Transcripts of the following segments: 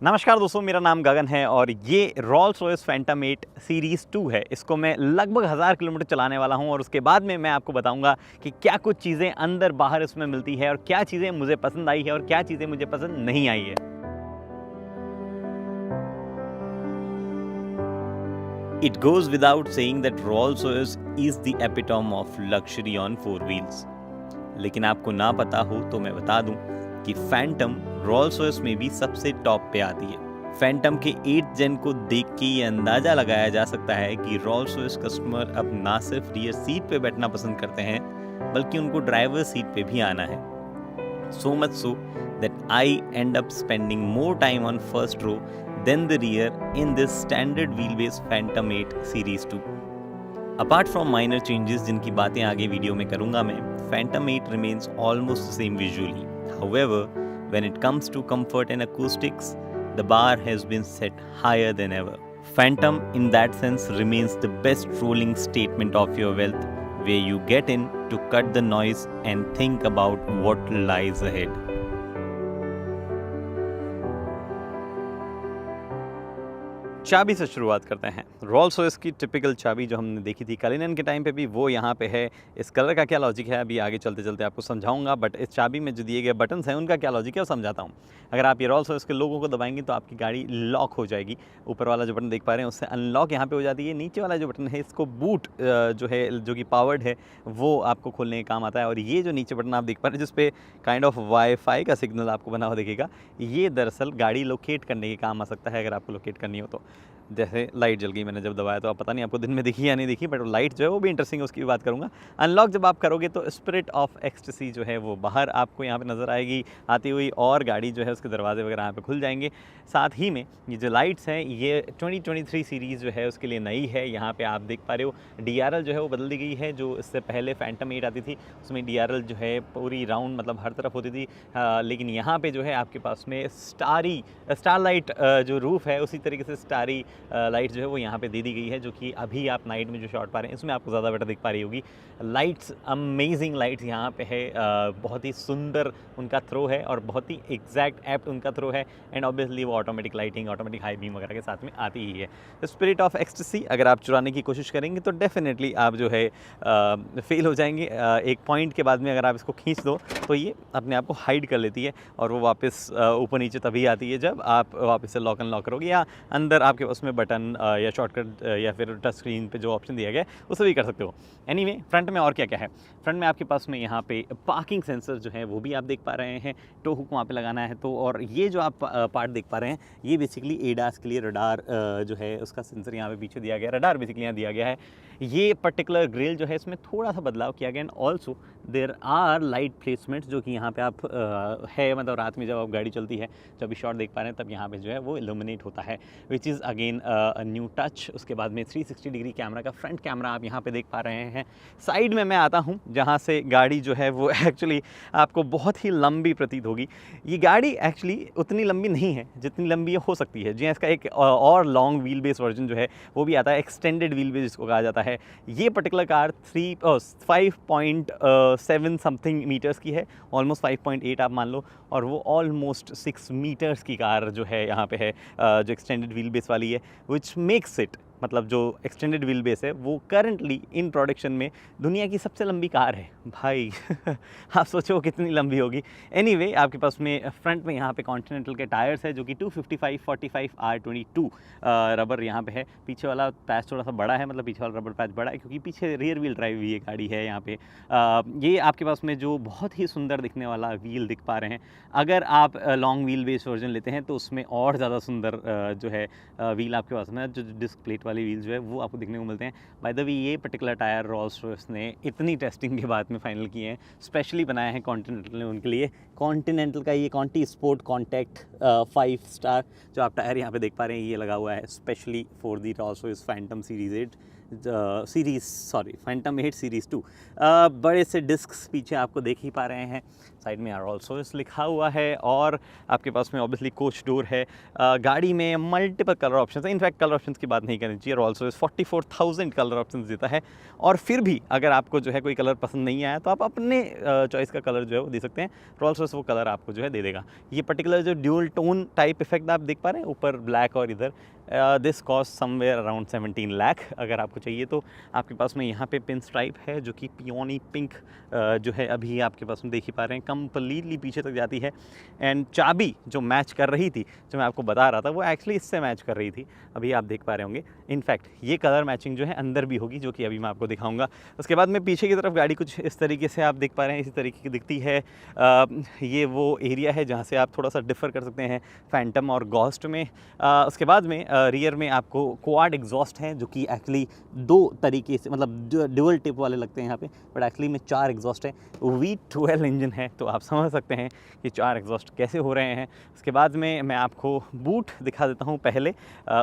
नमस्कार दोस्तों, मेरा नाम गगन है और ये रोल्स रॉयस फैंटम 8 सीरीज़ 2 है। इसको मैं लगभग 1000 किलोमीटर चलाने वाला हूँ और उसके बाद में मैं आपको बताऊंगा कि क्या कुछ चीज़ें अंदर बाहर इसमें मिलती है और क्या चीज़ें मुझे पसंद आई है और क्या चीज़ें मुझे पसंद नहीं आई है। It goes without saying that Rolls-Royce is the epitome of luxury on four wheels. लेकिन आपको ना पता हो तो मैं बता दूं कि फैंटम रोल्स रॉयस में भी सबसे टॉप पे आती है। फैंटम के 8th जेन को देख के ये अंदाज़ा लगाया जा सकता है कि रोल्स रॉयस कस्टमर अब ना सिर्फ रियर सीट पे बैठना पसंद करते हैं बल्कि उनको ड्राइवर सीट पे भी आना है। So much so that I end up spending more time on first row than the rear in this standard wheelbase Phantom 8 Series 2. Apart from minor changes जिनकी बातें आगे वीडियो में करूंगा मैं, Phantom 8 remains almost the same visually. However, when it comes to comfort and acoustics, the bar has been set higher than ever. Phantom in that sense remains the best rolling statement of your wealth, where you get in to cut the noise and think about what lies ahead. चाबी से शुरुआत करते हैं। Rolls Royce की typical चाबी जो हमने देखी थी कलिनन के टाइम पे भी, वो यहाँ पे है। इस कलर का क्या लॉजिक है अभी आगे चलते चलते आपको समझाऊंगा, बट इस चाबी में जो दिए गए बटन्स हैं उनका क्या लॉजिक है वो समझाता हूँ। अगर आप ये रोल्स रॉयस के लोगों को दबाएंगे तो आपकी गाड़ी लॉक हो जाएगी। ऊपर वाला जो बटन देख पा रहे हैं उससे अनलॉक यहाँ पे हो जाती है। नीचे वाला जो बटन है इसको बूट जो है, जो कि पावर्ड है, वो आपको खोलने का काम आता है। और ये जो नीचे बटन आप देख पा रहे हैं जिस पे काइंड ऑफ वाईफाई का सिग्नल आपको बना हुआ दिखेगा, ये दरअसल गाड़ी लोकेट करने के काम आ सकता है अगर आपको लोकेट करनी हो तो। जैसे लाइट जल गई, मैंने जब दबाया तो आप पता नहीं आपको दिन में दिखी या नहीं दिखी, बट लाइट जो है वो भी इंटरेस्टिंग है, उसकी भी बात करूँगा। अनलॉक जब आप करोगे तो स्पिरिट ऑफ एक्सटेसी जो है वो बाहर आपको यहाँ पे नज़र आएगी आती हुई, और गाड़ी जो है उसके दरवाजे वगैरह यहाँ पे खुल जाएंगे। साथ ही में ये जो लाइट्स हैं ये 2023 सीरीज़ जो है उसके लिए नई है। यहाँ पे आप देख पा रहे हो DRL जो है वो बदल दी गई है। जो इससे पहले फैंटम 8 आती थी उसमें DRL जो है पूरी राउंड मतलब हर तरफ होती थी, लेकिन यहाँ पे जो है आपके पास में स्टार लाइट जो रूफ़ है उसी तरीके से स्टारी लाइट जो है वो यहाँ पे दे दी गई है, जो कि अभी आप नाइट में जो शॉट पा रहे हैं इसमें आपको ज़्यादा बेटर दिख पा रही होगी। लाइट्स अमेजिंग लाइट्स यहाँ पे है, बहुत ही सुंदर उनका थ्रो है और बहुत ही एग्जैक्ट एप्ट उनका थ्रो है। एंड ऑब्वियसली वो automatic lighting, automatic high beam वगैरह के साथ में आती ही है। तो स्पिरिट ऑफ एक्सटेसी अगर आप चुराने की कोशिश करेंगे तो डेफिनेटली आप जो है फेल हो जाएंगे। एक पॉइंट के बाद में अगर आप इसको खींच दो तो ये अपने आप को हाइड कर लेती है और वो वापस ऊपर नीचे तभी आती है जब आप वापस से लॉक अनलॉक करोगे, या अंदर आपके पास में बटन या शॉर्टकट या फिर टच स्क्रीन पे जो ऑप्शन दिया गया है उसे भी कर सकते हो। एनीवे, फ्रंट में और क्या क्या है। फ्रंट में आपके पास में यहाँ पे पार्किंग सेंसर जो है वो भी आप देख पा रहे हैं, टो हुक वहाँ पे लगाना है तो। और ये जो आप पार्ट देख पा रहे हैं ये बेसिकली एडास के लिए रडार जो है उसका सेंसर यहाँ पे पीछे दिया गया है। रडार बेसिकली यहाँ दिया गया है। ये पर्टिकुलर ग्रिल जो है इसमें थोड़ा सा बदलाव किया गया। And also there are light placements जो कि यहाँ पे आप है, मतलब रात में जब आप गाड़ी चलती है, जब भी शॉट देख पा रहे हैं तब यहाँ पे जो है वो इल्यूमिनेट होता है, which is again new touch. उसके बाद में 360 डिग्री कैमरा का फ्रंट कैमरा आप यहाँ पे देख पा रहे हैं। साइड में मैं आता हूँ जहाँ से गाड़ी जो है वो एक्चुअली आपको बहुत ही लंबी प्रतीत होगी। ये गाड़ी एक्चुअली उतनी लंबी नहीं है जितनी लंबी हो सकती है। जी, इसका एक और लॉन्ग व्हील बेस वर्जन जो है वो भी आता है, एक्सटेंडेड व्हील बेस जिसको कहा जाता है। ये पर्टिकुलर कार 5.7 समथिंग मीटर्स की है, ऑलमोस्ट 5.8 आप मान लो, और वो ऑलमोस्ट 6 मीटर्स की कार जो है यहाँ पे है, जो एक्सटेंडेड व्हील बेस वाली है, विच मेक्स इट, मतलब जो एक्सटेंडेड व्हील बेस है वो करंटली इन प्रोडक्शन में दुनिया की सबसे लंबी कार है भाई। आप सोचो कितनी लंबी होगी। एनीवे, आपके पास में फ्रंट में यहाँ पे कॉन्टिनेंटल के टायर्स है जो कि 255/45 R22 रबर यहाँ पे है। पीछे वाला पैच थोड़ा सा बड़ा है, मतलब पीछे वाला रबर पैच बड़ा है क्योंकि पीछे रियर व्हील ड्राइव ये गाड़ी है यहाँ पे। ये आपके पास में जो बहुत ही सुंदर दिखने वाला व्हील दिख पा रहे हैं, अगर आप लॉन्ग व्हील बेस वर्जन लेते हैं तो उसमें और ज़्यादा सुंदर जो है व्हील आपके पास में जो डिस्क प्लेट वाले व्हील जो है वो आपको देखने को मिलते हैं। बाय द वे, ये पर्टिकुलर टायर रोल्स रॉयस ने इतनी टेस्टिंग के बाद में फाइनल किए हैं, स्पेशली बनाया है कॉन्टिनेंटल ने उनके लिए। कॉन्टिनेंटल का ये कॉन्टी स्पोर्ट कॉन्टैक्ट 5 स्टार जो आप टायर यहाँ पे देख पा रहे हैं ये लगा हुआ है specially for the Rolls Royce Phantom series 8, Phantom 8 series 2। बड़े से डिस्क्स पीछे आपको देख ही पा रहे हैं, साइड में रोल्स रॉयस लिखा हुआ है और आपके पास में ऑब्वियसली कोच डोर है। गाड़ी में मल्टीपल कलर ऑप्शंस हैं, इनफैक्ट कलर ऑप्शंस की बात नहीं करनी चाहिए, रोल्स रॉयस 44,000 कलर ऑप्शंस देता है और फिर भी अगर आपको जो है कोई कलर पसंद नहीं आया तो आप अपने चॉइस का कलर जो है वो दे सकते हैं, रोल्स रॉयस वो कलर आपको जो है दे देगा। ये पर्टिकुलर जो ड्यूल टोन टाइप इफेक्ट आप देख पा रहे हैं, ऊपर ब्लैक और इधर, this cost somewhere around 17 lakh. अगर आपको चाहिए तो आपके पास में यहाँ पे पिन स्ट्राइप है जो कि पियोनी पिंक जो है अभी आपके पास में देख ही पा रहे हैं, कंप्लीटली पीछे तक जाती है। एंड चाबी जो मैच कर रही थी, जो मैं आपको बता रहा था, वो एक्चुअली इससे मैच कर रही थी, अभी आप देख पा रहे होंगे। इनफैक्ट ये कलर मैचिंग जो है अंदर भी होगी, जो कि अभी मैं आपको दिखाऊंगा। उसके बाद में पीछे की तरफ गाड़ी कुछ इस तरीके से आप देख पा रहे हैं, इसी तरीके की दिखती है। ये वो एरिया है जहाँ से आप थोड़ा सा डिफ़र कर सकते हैं फैंटम और गॉस्ट में। उसके बाद में रियर में आपको क्वाड एग्जॉस्ट हैं, जो कि एक्चुअली दो तरीके से, मतलब ड्यूअल टिप वाले लगते हैं यहाँ पे, बट एक्चुअली में 4 एग्जॉस्ट है। V12 इंजन है, तो आप समझ सकते हैं कि 4 एग्जॉस्ट कैसे हो रहे हैं। उसके बाद में मैं आपको बूट दिखा देता हूँ पहले,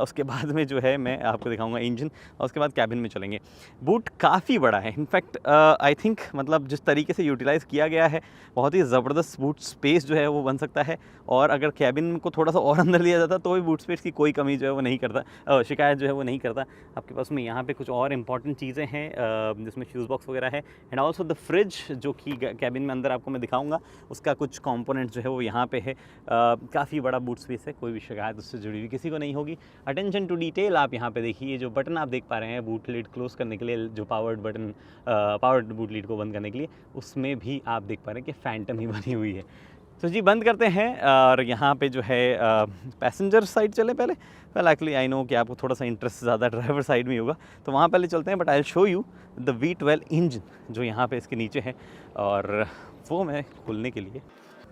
उसके बाद में जो है मैं आपको दिखाऊंगा इंजन, और उसके बाद कैबिन में चलेंगे। बूट काफ़ी बड़ा है, इनफैक्ट आई थिंक मतलब जिस तरीके से यूटिलाइज़ किया गया है, बहुत ही ज़बरदस्त बूट स्पेस जो है वो बन सकता है। और अगर कैबिन को थोड़ा सा और अंदर लिया जाता तो भी बूट स्पेस की कोई कमी जो है वो नहीं करता, शिकायत जो है वो नहीं करता। आपके पास में यहाँ पे कुछ और इंपॉर्टेंट चीज़ें हैं, जिसमें फ्यूज़ बॉक्स वगैरह है, एंड ऑल्सो द फ्रिज जो कि कैबिन में अंदर आपको मैं दिखाऊंगा, उसका कुछ कंपोनेंट जो है वो यहाँ पे है। काफ़ी बड़ा बूट स्पेस है, कोई भी शिकायत उससे जुड़ी हुई किसी को नहीं होगी। अटेंशन टू डिटेल आप यहाँ पे देखिए, जो बटन आप देख पा रहे हैं बूट लीड क्लोज करने के लिए, जो powered button, powered boot lead को बंद करने के लिए, उसमें भी आप देख पा रहे हैं कि फैंटम ही बनी हुई है। तो जी बंद करते हैं, और यहाँ पे जो है पैसेंजर साइड चले पहले। वेल एक्चुअली आई नो कि आपको थोड़ा सा इंटरेस्ट ज़्यादा ड्राइवर साइड में होगा, तो वहाँ पहले चलते हैं, but I will show you the V12 engine जो यहाँ पे इसके नीचे है, और वो मैं खोलने के लिए,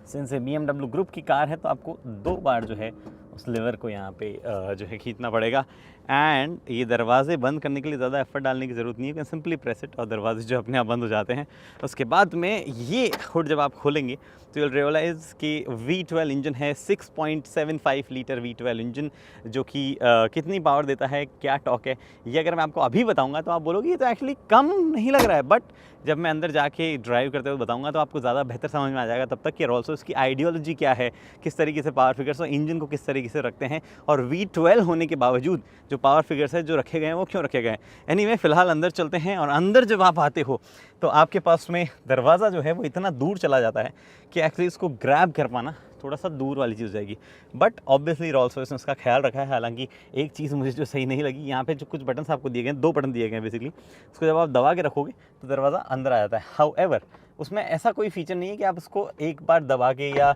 सिंस ये BMW ग्रुप की कार है, तो आपको 2 बार जो है उस लीवर को यहाँ पे जो है खींचना पड़ेगा। एंड ये दरवाजे बंद करने के लिए ज़्यादा एफर्ट डालने की ज़रूरत नहीं है, सिंपली प्रेस इट और दरवाजे जो अपने आप बंद हो जाते हैं। उसके बाद में ये हुड जब आप खोलेंगे तो you'll रियलाइज़ कि V12 इंजन है, 6.75 लीटर V12 इंजन, जो कि कितनी पावर देता है, क्या टॉक है, ये अगर मैं आपको अभी बताऊंगा तो आप बोलोगे ये तो एक्चुअली कम नहीं लग रहा है, बट जब मैं अंदर जाके ड्राइव करते हुए बताऊंगा तो आपको ज़्यादा बेहतर समझ में आ जाएगा। तब तक कि रोल्स रॉयस की आइडियोलॉजी क्या है, किस तरीके से पावर फिगर्स और इंजन को किस तरीके से रखते हैं, और V12 होने के बावजूद जो पावर फिगर्स है जो रखे गए हैं वो क्यों रखे गए हैं। एनीवे फ़िलहाल अंदर चलते हैं, और अंदर जब आप आते हो तो आपके पास में दरवाज़ा जो है वो इतना दूर चला जाता है कि एक्चुअली इसको ग्रैब कर पाना थोड़ा सा दूर वाली चीज़ हो जाएगी। बट ऑब्वियसली रोल्स रॉयस ने उसका ख्याल रखा है। हालांकि एक चीज़ मुझे जो सही नहीं लगी, यहाँ पे जो कुछ बटन्स आपको दिए गए हैं, 2 बटन दिए गए हैं बेसिकली, उसको जब आप दबा के रखोगे तो दरवाज़ा अंदर आ जाता है। हाउएवर उसमें ऐसा कोई फीचर नहीं है कि आप उसको एक बार दबा के या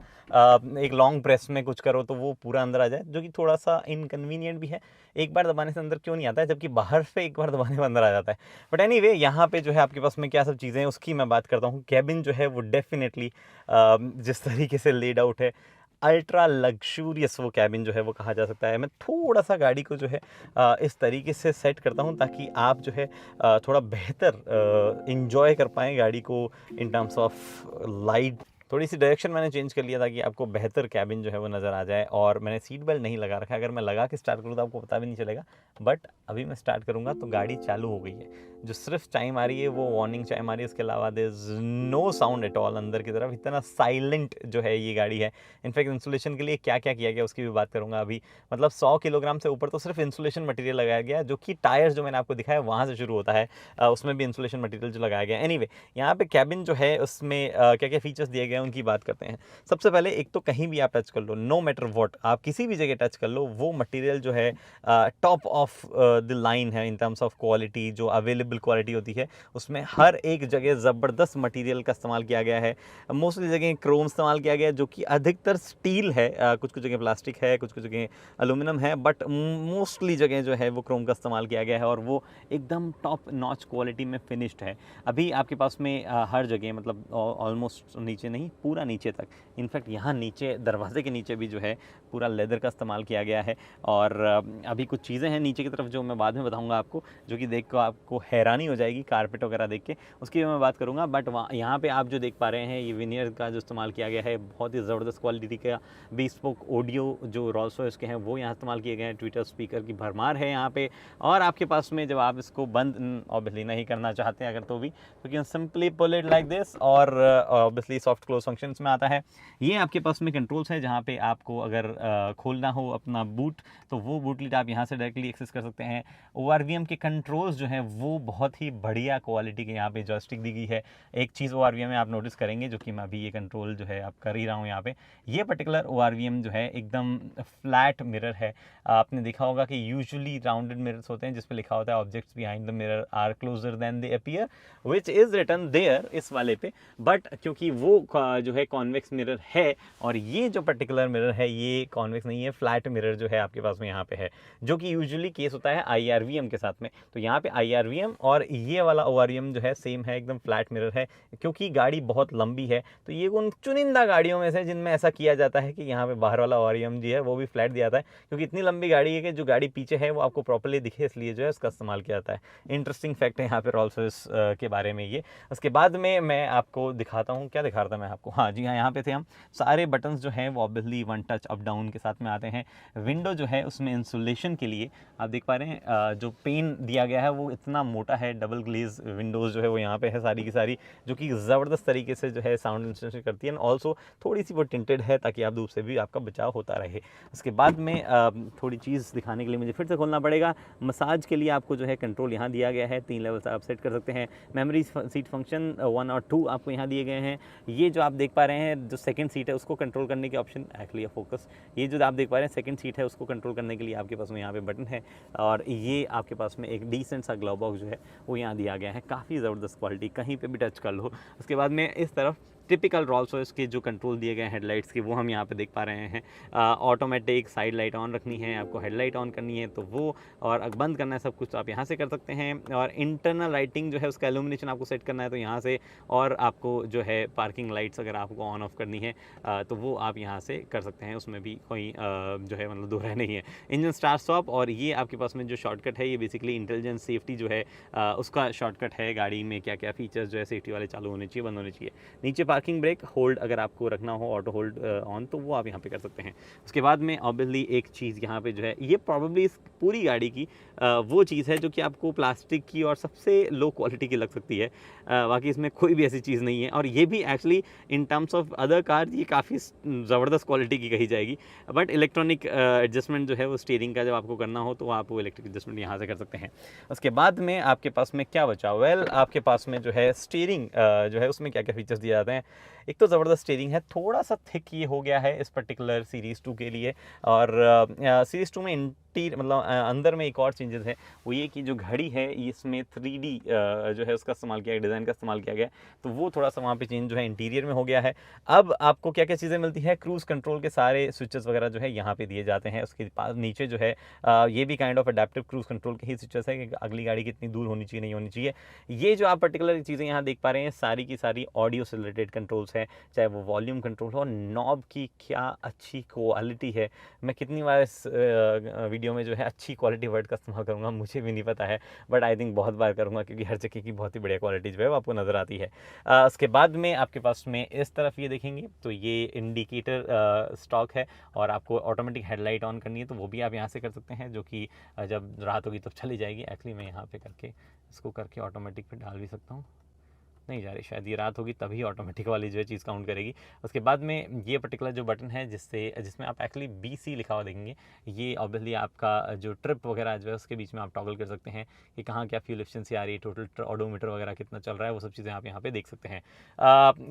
एक लॉन्ग प्रेस में कुछ करो तो वो पूरा अंदर आ जाए, जो कि थोड़ा सा इनकन्वीनियंट भी है। एक बार दबाने से अंदर क्यों नहीं आता है, जबकि बाहर से एक बार दबाने में अंदर आ जाता है। बट एनीवे यहाँ पे जो है आपके पास में क्या सब चीज़ें हैं उसकी मैं बात करता हूँ। कैबिन जो है वो डेफिनेटली जिस तरीके से लेड आउट है, अल्ट्रा लग्जूरियस वो कैबिन जो है वो कहा जा सकता है। मैं थोड़ा सा गाड़ी को जो है इस तरीके से सेट करता हूँ ताकि आप जो है थोड़ा बेहतर इंजॉय कर पाएँ गाड़ी को इन टर्म्स ऑफ लाइट। थोड़ी सी डायरेक्शन मैंने चेंज कर लिया ताकि आपको बेहतर कैबिन जो है वो नज़र आ जाए। और मैंने सीट बेल्ट नहीं लगा रखा है, अगर मैं लगा के स्टार्ट करूँ तो आपको पता भी नहीं चलेगा, बट अभी मैं स्टार्ट करूँगा तो गाड़ी चालू हो गई है। जो सिर्फ चाइम आ रही है वो वार्निंग चाइम आ रही है, उसके अलावा there is no sound at all. अंदर की तरफ इतना साइलेंट जो है ये गाड़ी है। इनफैक्ट इंसुलेशन के लिए क्या क्या किया गया उसकी भी बात करूँगा अभी। मतलब 100 किलोग्राम से ऊपर तो सिर्फ इंसुलेशन मटेरियल लगाया गया है, जो कि टायर्स जो मैंने आपको दिखाया वहाँ से शुरू होता है, उसमें भी इंसुलेशन मटेरियल जो लगाया गया है। एनीवे यहाँ पे कैबिन जो है उसमें क्या क्या फीचर्स दिए गए हैं उनकी बात करते हैं। सबसे पहले एक तो कहीं भी आप टच कर लो, नो मैटर व्हाट, आप किसी भी जगह टच कर लो, वो मटेरियल जो है टॉप ऑफ द लाइन है इन टर्म्स ऑफ क्वालिटी। जो अवेलेबल क्वालिटी होती है उसमें हर एक जगह ज़बरदस्त मटेरियल का इस्तेमाल किया गया है। मोस्टली जगह क्रोम इस्तेमाल किया गया है, जो कि अधिकतर स्टील है, कुछ कुछ जगह प्लास्टिक है, कुछ कुछ जगह एल्यूमिनियम है, बट मोस्टली जगह जो है वो क्रोम का इस्तेमाल किया गया है, और वो एकदम टॉप नॉच क्वालिटी में फिनिश्ड है। अभी आपके पास में हर जगह, मतलब ऑलमोस्ट नीचे नहीं, पूरा नीचे तक। इनफैक्ट यहाँ नीचे दरवाजे के नीचे भी जो है पूरा लेदर का इस्तेमाल किया गया है। और अभी कुछ चीज़ें हैं नीचे की तरफ जो मैं बाद में बताऊँगा आपको, जो कि देख कर आपको हैरानी हो जाएगी कारपेट वगैरह देख के, उसकी मैं बात करूँगा। बट वहाँ यहाँ पे आप जो देख पा रहे हैं ये विनियर का जो इस्तेमाल किया गया है, बहुत ही ज़बरदस्त क्वालिटी का bespoke ऑडियो जो रॉल्स रॉयस के हैं वो यहाँ इस्तेमाल किए गए हैं। ट्विटर स्पीकर की भरमार है यहाँ पे। और आपके पास में जब आप इसको बंद ऑब्वियसली नहीं करना चाहते अगर तो भी, तो can simply pull it like this, और ऑब्वियसली सॉफ्ट क्लोज फंक्शंस में आता है। ये आपके पास में कंट्रोल्स है जहाँ पे आपको अगर खोलना हो अपना बूट, तो वो बूट लीड आप यहाँ से डायरेक्टली एक्सेस कर सकते हैं। ORVM के कंट्रोल्स जो हैं वो बहुत ही बढ़िया क्वालिटी के यहाँ पे जॉयस्टिक दी गई है। एक चीज़ ORVM में आप नोटिस करेंगे, जो कि मैं अभी ये कंट्रोल जो है आप कर ही रहा हूँ यहाँ पे, ये पर्टिकुलर ORVM जो है एकदम फ्लैट मिरर है। आपने देखा होगा कि यूजुअली राउंडेड मिरर्स होते हैं जिस पे लिखा होता है objects behind the mirror are closer than they appear, which is written there इस वाले पे। बट क्योंकि वो जो है कॉन्वेक्स मिरर है, और ये जो पर्टिकुलर मिरर है ये कॉन्वेक्स नहीं है, फ्लैट मिरर जो है आपके पास में यहाँ पे है, जो कि यूजुअली केस होता है IRVM के साथ में। तो यहाँ पे IRVM और ये वाला ORVM जो है सेम है, एकदम फ्लैट मिरर है। क्योंकि गाड़ी बहुत लंबी है तो ये उन चुनिंदा गाड़ियों में से जिनमें ऐसा किया जाता है कि यहाँ पे बाहर वाला ORVM जो है वो भी फ्लैट दिया जाता है, क्योंकि इतनी लंबी गाड़ी है कि जो गाड़ी पीछे है वो आपको प्रॉपर्ली दिखे, इसलिए जो है इसका इस्तेमाल किया जाता है। इंटरेस्टिंग फैक्ट है यहाँ पे रॉल्स रॉयस के बारे में ये। उसके बाद में मैं आपको दिखाता हूँ, क्या दिखा रहा था मैं आपको, हाँ जी हाँ, यहाँ पे थे हम। सारे बटन्स जो हैं वो obviously one touch up down के साथ में आते हैं। विंडो जो है उसमें इंसुलेशन के लिए आप देख पा रहे हैं जो पेन दिया गया है वो इतना मोटा है। डबल ग्लेज विंडोज़ जो है वो यहाँ पे है सारी की सारी, जो कि ज़बरदस्त तरीके से जो है साउंड इंसुलेशन करती है। ऑल्सो थोड़ी सी वो टिंटेड है ताकि आप धूप से भी आपका बचाव होता रहे। उसके बाद में थोड़ी चीज़ दिखाने के लिए मुझे फिर से खोलना पड़ेगा। मसाज के लिए आपको जो है कंट्रोल यहाँ दिया गया है, 3 लेवल से आप सेट कर सकते हैं। मेमोरी सीट फंक्शन 1 और 2 आपको यहाँ दिए गए हैं। ये जो आप देख पा रहे हैं जो सेकंड सीट है उसको कंट्रोल करने के ऑप्शन, एक्चुअली फोकस, ये जो आप देख पा रहे हैं सेकंड सीट है उसको कंट्रोल करने के लिए आपके पास में यहाँ पे बटन है। और ये आपके पास में एक डिसेंट सा ग्लव बॉक्स जो है वो यहाँ दिया गया है, काफ़ी ज़बरदस्त क्वालिटी, कहीं पे भी टच कर लो। उसके बाद में इस तरफ टिपिकल रॉल्स रॉयस के जो कंट्रोल दिए गए हैं हेडलाइट्स के, वो हम यहाँ पे देख पा रहे हैं। ऑटोमेटिक साइड लाइट ऑन रखनी है आपको, हेडलाइट ऑन करनी है तो वो, और बंद करना है सब कुछ तो आप यहाँ से कर सकते हैं। और इंटरनल लाइटिंग जो है उसका एल्यूमिनेशन आपको सेट करना है तो यहाँ से, और आपको जो है पार्किंग लाइट्स अगर आपको ऑन ऑफ करनी है तो वो आप यहाँ से कर सकते हैं, उसमें भी कोई जो है मतलब दो राय नहीं है। इंजन स्टार्ट स्टॉप, और ये आपके पास में जो शॉर्टकट है ये बेसिकली इंटेलिजेंस सेफ्टी जो है उसका शॉर्टकट है। गाड़ी में क्या क्या फीचर्स जो है सेफ्टी वाले चालू होने चाहिए, बंद होने चाहिए। नीचे पार्किंग ब्रेक होल्ड अगर आपको रखना हो, ऑटो होल्ड ऑन, तो वो आप यहाँ पे कर सकते हैं। उसके बाद में ऑब्वियसली एक चीज़ यहाँ पे जो है, ये प्रॉब्लली इस पूरी गाड़ी की वो चीज़ है जो कि आपको प्लास्टिक की और सबसे लो क्वालिटी की लग सकती है। बाकी इसमें कोई भी ऐसी चीज़ नहीं है, और ये भी actually in terms of other car ये काफ़ी ज़बरदस्त क्वालिटी की कही जाएगी। बट इलेक्ट्रॉनिक एडजस्टमेंट जो है वो स्टीयरिंग का जब आपको करना हो तो आप वो इलेक्ट्रिक एडजस्टमेंट यहाँ से कर सकते हैं। उसके बाद में आपके पास में क्या बचा, वेल आपके पास में जो है स्टीयरिंग जो है उसमें क्या क्या फीचर्स दिए जाते हैं। एक तो ज़बरदस्त स्टीयरिंग है, थोड़ा सा थिक ये हो गया है इस पर्टिकुलर सीरीज़ 2 के लिए। और सीरीज़ 2 में मतलब अंदर में एक और चेंजेस है, वो ये कि जो घड़ी है इसमें 3D जो है उसका इस्तेमाल किया गया, डिज़ाइन का इस्तेमाल किया गया, तो वो थोड़ा सा वहाँ पे चेंज जो है इंटीरियर में हो गया है। अब आपको क्या क्या चीज़ें मिलती है, क्रूज़ कंट्रोल के सारे स्विचेस वगैरह जो है यहाँ पे दिए जाते हैं। उसके पास नीचे जो है ये भी kind of adaptive cruise control के ही स्विचेस है कि अगली गाड़ी कितनी दूर होनी चाहिए, नहीं होनी चाहिए। ये जो आप पर्टिकुलर चीज़ें यहाँ देख पा रहे हैं सारी की सारी ऑडियो से रिलेटेड कंट्रोल्स हैं, चाहे वो वॉल्यूम कंट्रोल हो। नॉब की क्या अच्छी क्वालिटी है, मैं कितनी बार इस वीडियो में जो है अच्छी क्वालिटी वर्ड का इस्तेमाल करूँगा मुझे भी नहीं पता है, बट आई थिंक बहुत बार करूँगा क्योंकि हर जगह की बहुत ही बढ़िया क्वालिटी जो है वो आपको नज़र आती है। उसके बाद में आपके पास में इस तरफ ये देखेंगे तो ये इंडिकेटर स्टॉक है, और आपको ऑटोमेटिक हेडलाइट ऑन करनी है तो वो भी आप यहाँ से कर सकते हैं, जो कि जब रात होगी तब चली जाएगी। एक्चुअली मैं यहाँ पे करके इसको करके ऑटोमेटिक पे डाल भी सकता हूँ, नहीं जा रही, शायद ये रात होगी तभी ऑटोमेटिक वाली जो है चीज़ काउंट करेगी। उसके बाद में ये पर्टिकुलर जो बटन है जिसमें आप एक्चुअली BC लिखा हुआ देखेंगे, ये ऑब्वियसली आपका जो ट्रिप वगैरह जो है उसके बीच में आप टॉगल कर सकते हैं कि कहाँ क्या फ्यूल एफिशिएंसी आ रही है, टोटल ऑडोमीटर वगैरह कितना चल रहा है, वो सब चीज़ें आप यहाँ पे देख सकते हैं।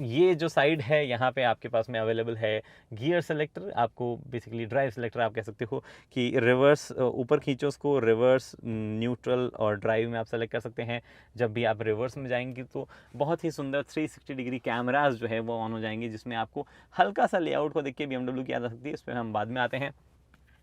ये जो साइड है यहाँ पे आपके पास में अवेलेबल है गियर सेलेक्टर, आपको बेसिकली ड्राइव सेलेक्टर आप कह सकते हो कि रिवर्स ऊपर खींचो उसको, रिवर्स, न्यूट्रल और ड्राइव में आप सेलेक्ट कर सकते हैं। जब भी आप रिवर्स में जाएंगे तो बहुत ही सुंदर 360 डिग्री कैमरास जो है वो ऑन हो जाएंगे, जिसमें आपको हल्का सा लेआउट को देख के BMW की आ सकती है, इस पर हम बाद में आते हैं।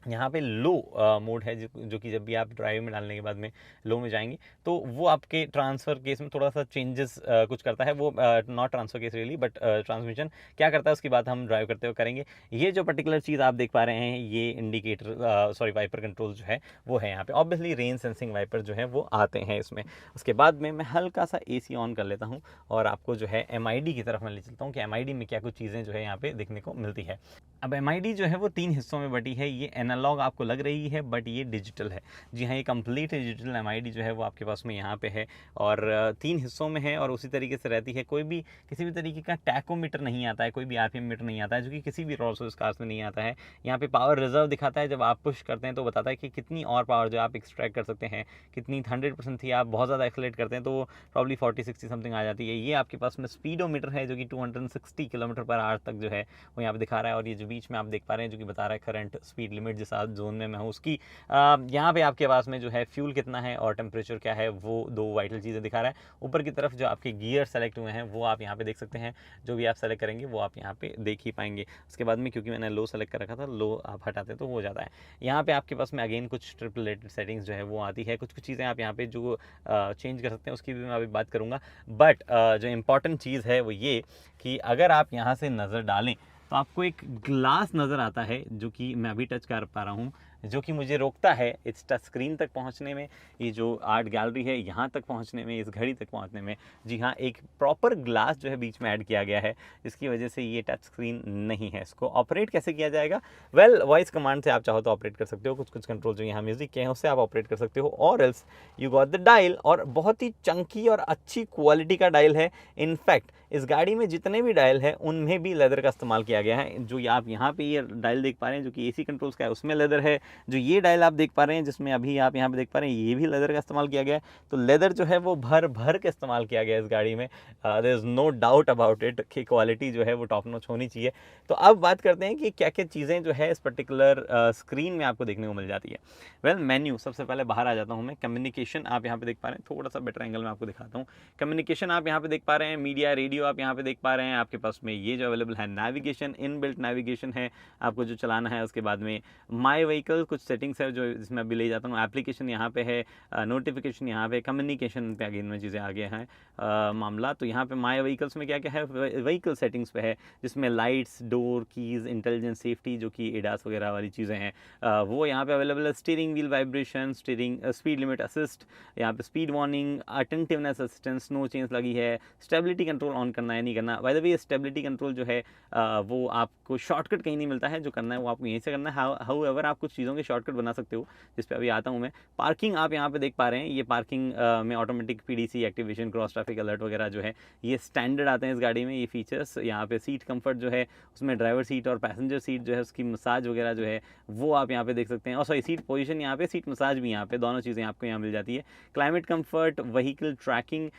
यहाँ पे लो मोड है जो कि जब भी आप ड्राइव में डालने के बाद में लो में जाएंगे तो वो आपके ट्रांसफ़र केस में थोड़ा सा चेंजेस कुछ करता है। वो not transfer case really but transmission क्या करता है उसकी बात हम ड्राइव करते हुए करेंगे। ये जो पर्टिकुलर चीज़ आप देख पा रहे हैं ये इंडिकेटर सॉरी वाइपर कंट्रोल जो है वो है यहाँ पे। ऑब्वियसली रेन सेंसिंग वाइपर जो है वो आते हैं इसमें। उसके बाद में मैं हल्का सा AC ऑन कर लेता हूँ और आपको जो है MID की तरफ मैं ले चलता हूँ कि MID में क्या कुछ चीज़ें जो है यहाँ पे देखने को मिलती है। अब MID जो है वो 3 हिस्सों में बटी है। ये एनालॉग आपको लग रही है बट ये डिजिटल है। जी हाँ, ये कंप्लीट डिजिटल MID जो है वो आपके पास में यहाँ पे है और 3 हिस्सों में है और उसी तरीके से रहती है। कोई भी किसी भी तरीके का टैकोमीटर नहीं आता है, कोई भी RPM मीटर नहीं आता है जो कि किसी भी रोल्स रॉयस कार्स में नहीं आता है। यहाँ पे पावर रिजर्व दिखाता है, जब आप पुश करते हैं तो बताता है कि कितनी और पावर जो आप एक्सट्रैक्ट कर सकते हैं, कितनी 100% थी। आप बहुत ज़्यादा एक्सेलेरेट करते हैं तो वो प्रॉब्ली 40-60 समथिंग आ जाती है। ये आपके पास में स्पीडोमीटर है जो कि 260 km/h तक जो है वो यहाँ पे दिखा रहा है। और ये जो बीच में आप देख पा रहे हैं जो कि बता रहा है करंट स्पीड लिमिट जिस जोन में मैं हूँ उसकी। यहाँ पे आपके पास में जो है फ्यूल कितना है और टेम्परेचर क्या है वो 2 वाइटल चीज़ें दिखा रहा है। ऊपर की तरफ जो आपके गियर सेलेक्ट हुए हैं वो आप यहाँ पे देख सकते हैं। जो भी आप सेलेक्ट करेंगे वो आप यहाँ पे देख ही पाएंगे। उसके बाद में क्योंकि मैंने लो सेलेक्ट कर रखा था, लो आप हटाते तो हो जाता है। यहाँ पे आपके पास में अगेन कुछ ट्रिपल रेटेड सेटिंग्स जो है वो आती है। कुछ चीज़ें आप यहाँ पे जो चेंज कर सकते हैं उसकी भी मैं अभी बात करूँगा। बट जो इम्पॉर्टेंट चीज़ है वो ये कि अगर आप यहाँ से नज़र डालें तो आपको एक ग्लास नज़र आता है जो कि मैं अभी टच कर पा रहा हूँ, जो कि मुझे रोकता है इस टच स्क्रीन तक पहुँचने में। ये जो आर्ट गैलरी है यहाँ तक पहुँचने में, इस घड़ी तक पहुँचने में। जी हाँ, एक प्रॉपर ग्लास जो है बीच में ऐड किया गया है जिसकी वजह से ये टच स्क्रीन नहीं है। इसको ऑपरेट कैसे किया जाएगा? वेल, वॉइस कमांड से आप चाहो तो ऑपरेट कर सकते हो। कुछ कंट्रोल जो यहाँ म्यूजिक के हैं उससे आप ऑपरेट कर सकते हो, और else you got the dial. और बहुत ही चंकी और अच्छी क्वालिटी का डायल है। इनफैक्ट इस गाड़ी में जितने भी डायल है उनमें भी लेदर का इस्तेमाल किया गया है। जो आप यहाँ पे ये डायल देख पा रहे हैं जो कि AC कंट्रोल्स का है उसमें लेदर है। जो ये डायल आप देख पा रहे हैं जिसमें अभी आप यहाँ पे देख पा रहे हैं ये भी लेदर का इस्तेमाल किया गया है। तो लेदर जो है वो भर भर के इस्तेमाल किया गया है इस गाड़ी में। There is no doubt about it कि क्वालिटी जो है वो टॉप नॉच होनी चाहिए। तो अब बात करते हैं कि क्या क्या चीज़ें जो है इस पर्टिकुलर स्क्रीन में आपको देखने को मिल जाती है। वेल, मेन्यू सबसे पहले बाहर आ जाता हूँ मैं। कम्युनिकेशन आप यहाँ पे देख पा रहे हैं, थोड़ा सा बेटर एंगल में आपको दिखाता हूँ। कम्युनिकेशन आप यहाँ पे देख पा रहे हैं, मीडिया रेडियो आप यहाँ पे देख पा रहे हैं। आपके पास में ये जो अवेलेबल है नेविगेशन, इनबिल्ट नेविगेशन है आपको जो चलाना है। उसके बाद में माय व्हीकल कुछ सेटिंग्स है जो इसमें अभी ले जाता हूँ। एप्लीकेशन यहाँ पे है, नोटिफिकेशन यहाँ पे, कम्युनिकेशन पे अगेन में चीज़ें आगे हैं मामला। तो यहाँ पे माय व्हीकल्स में क्या क्या है, व्हीकल सेटिंग्स पे है जिसमें lights, door keys, intelligence, safety जो कि एडास वगैरह वाली चीज़ें हैं वो यहाँ पे अवेलेबल है। Steering wheel vibration, steering speed limit assist, यहाँ पे speed warning, attentiveness assistance, no change लगी है। स्टेबिलिटी कंट्रोल ऑन करना है नहीं करना। By the way stability control जो है वो आपको शॉर्टकट कहीं नहीं मिलता है, जो करना है वो आपको यहीं से करना है। हाउएवर आप कुछ चीज़ों के शॉर्टकट बना सकते हो जिस पे अभी आता हूँ मैं। पार्किंग आप यहाँ पे देख पा रहे हैं, ये पार्किंग में automatic PDC activation, cross traffic alert वगैरह जो है ये स्टैंडर्ड आते हैं इस गाड़ी में ये फीचर्स। यहाँ पे सीट कंफर्ट जो है उसमें ड्राइवर सीट और पैसेंजर सीट जो है उसकी मसाज वगैरह जो है वो आप यहाँ पे देख सकते हैं। और सॉरी, सीट पोजीशन यहाँ पे, सीट मसाज भी यहाँ पे, दोनों चीज़ें आपको यहाँ मिल जाती है। क्लाइमेट कंफर्ट, व्हीकल ट्रैकिंग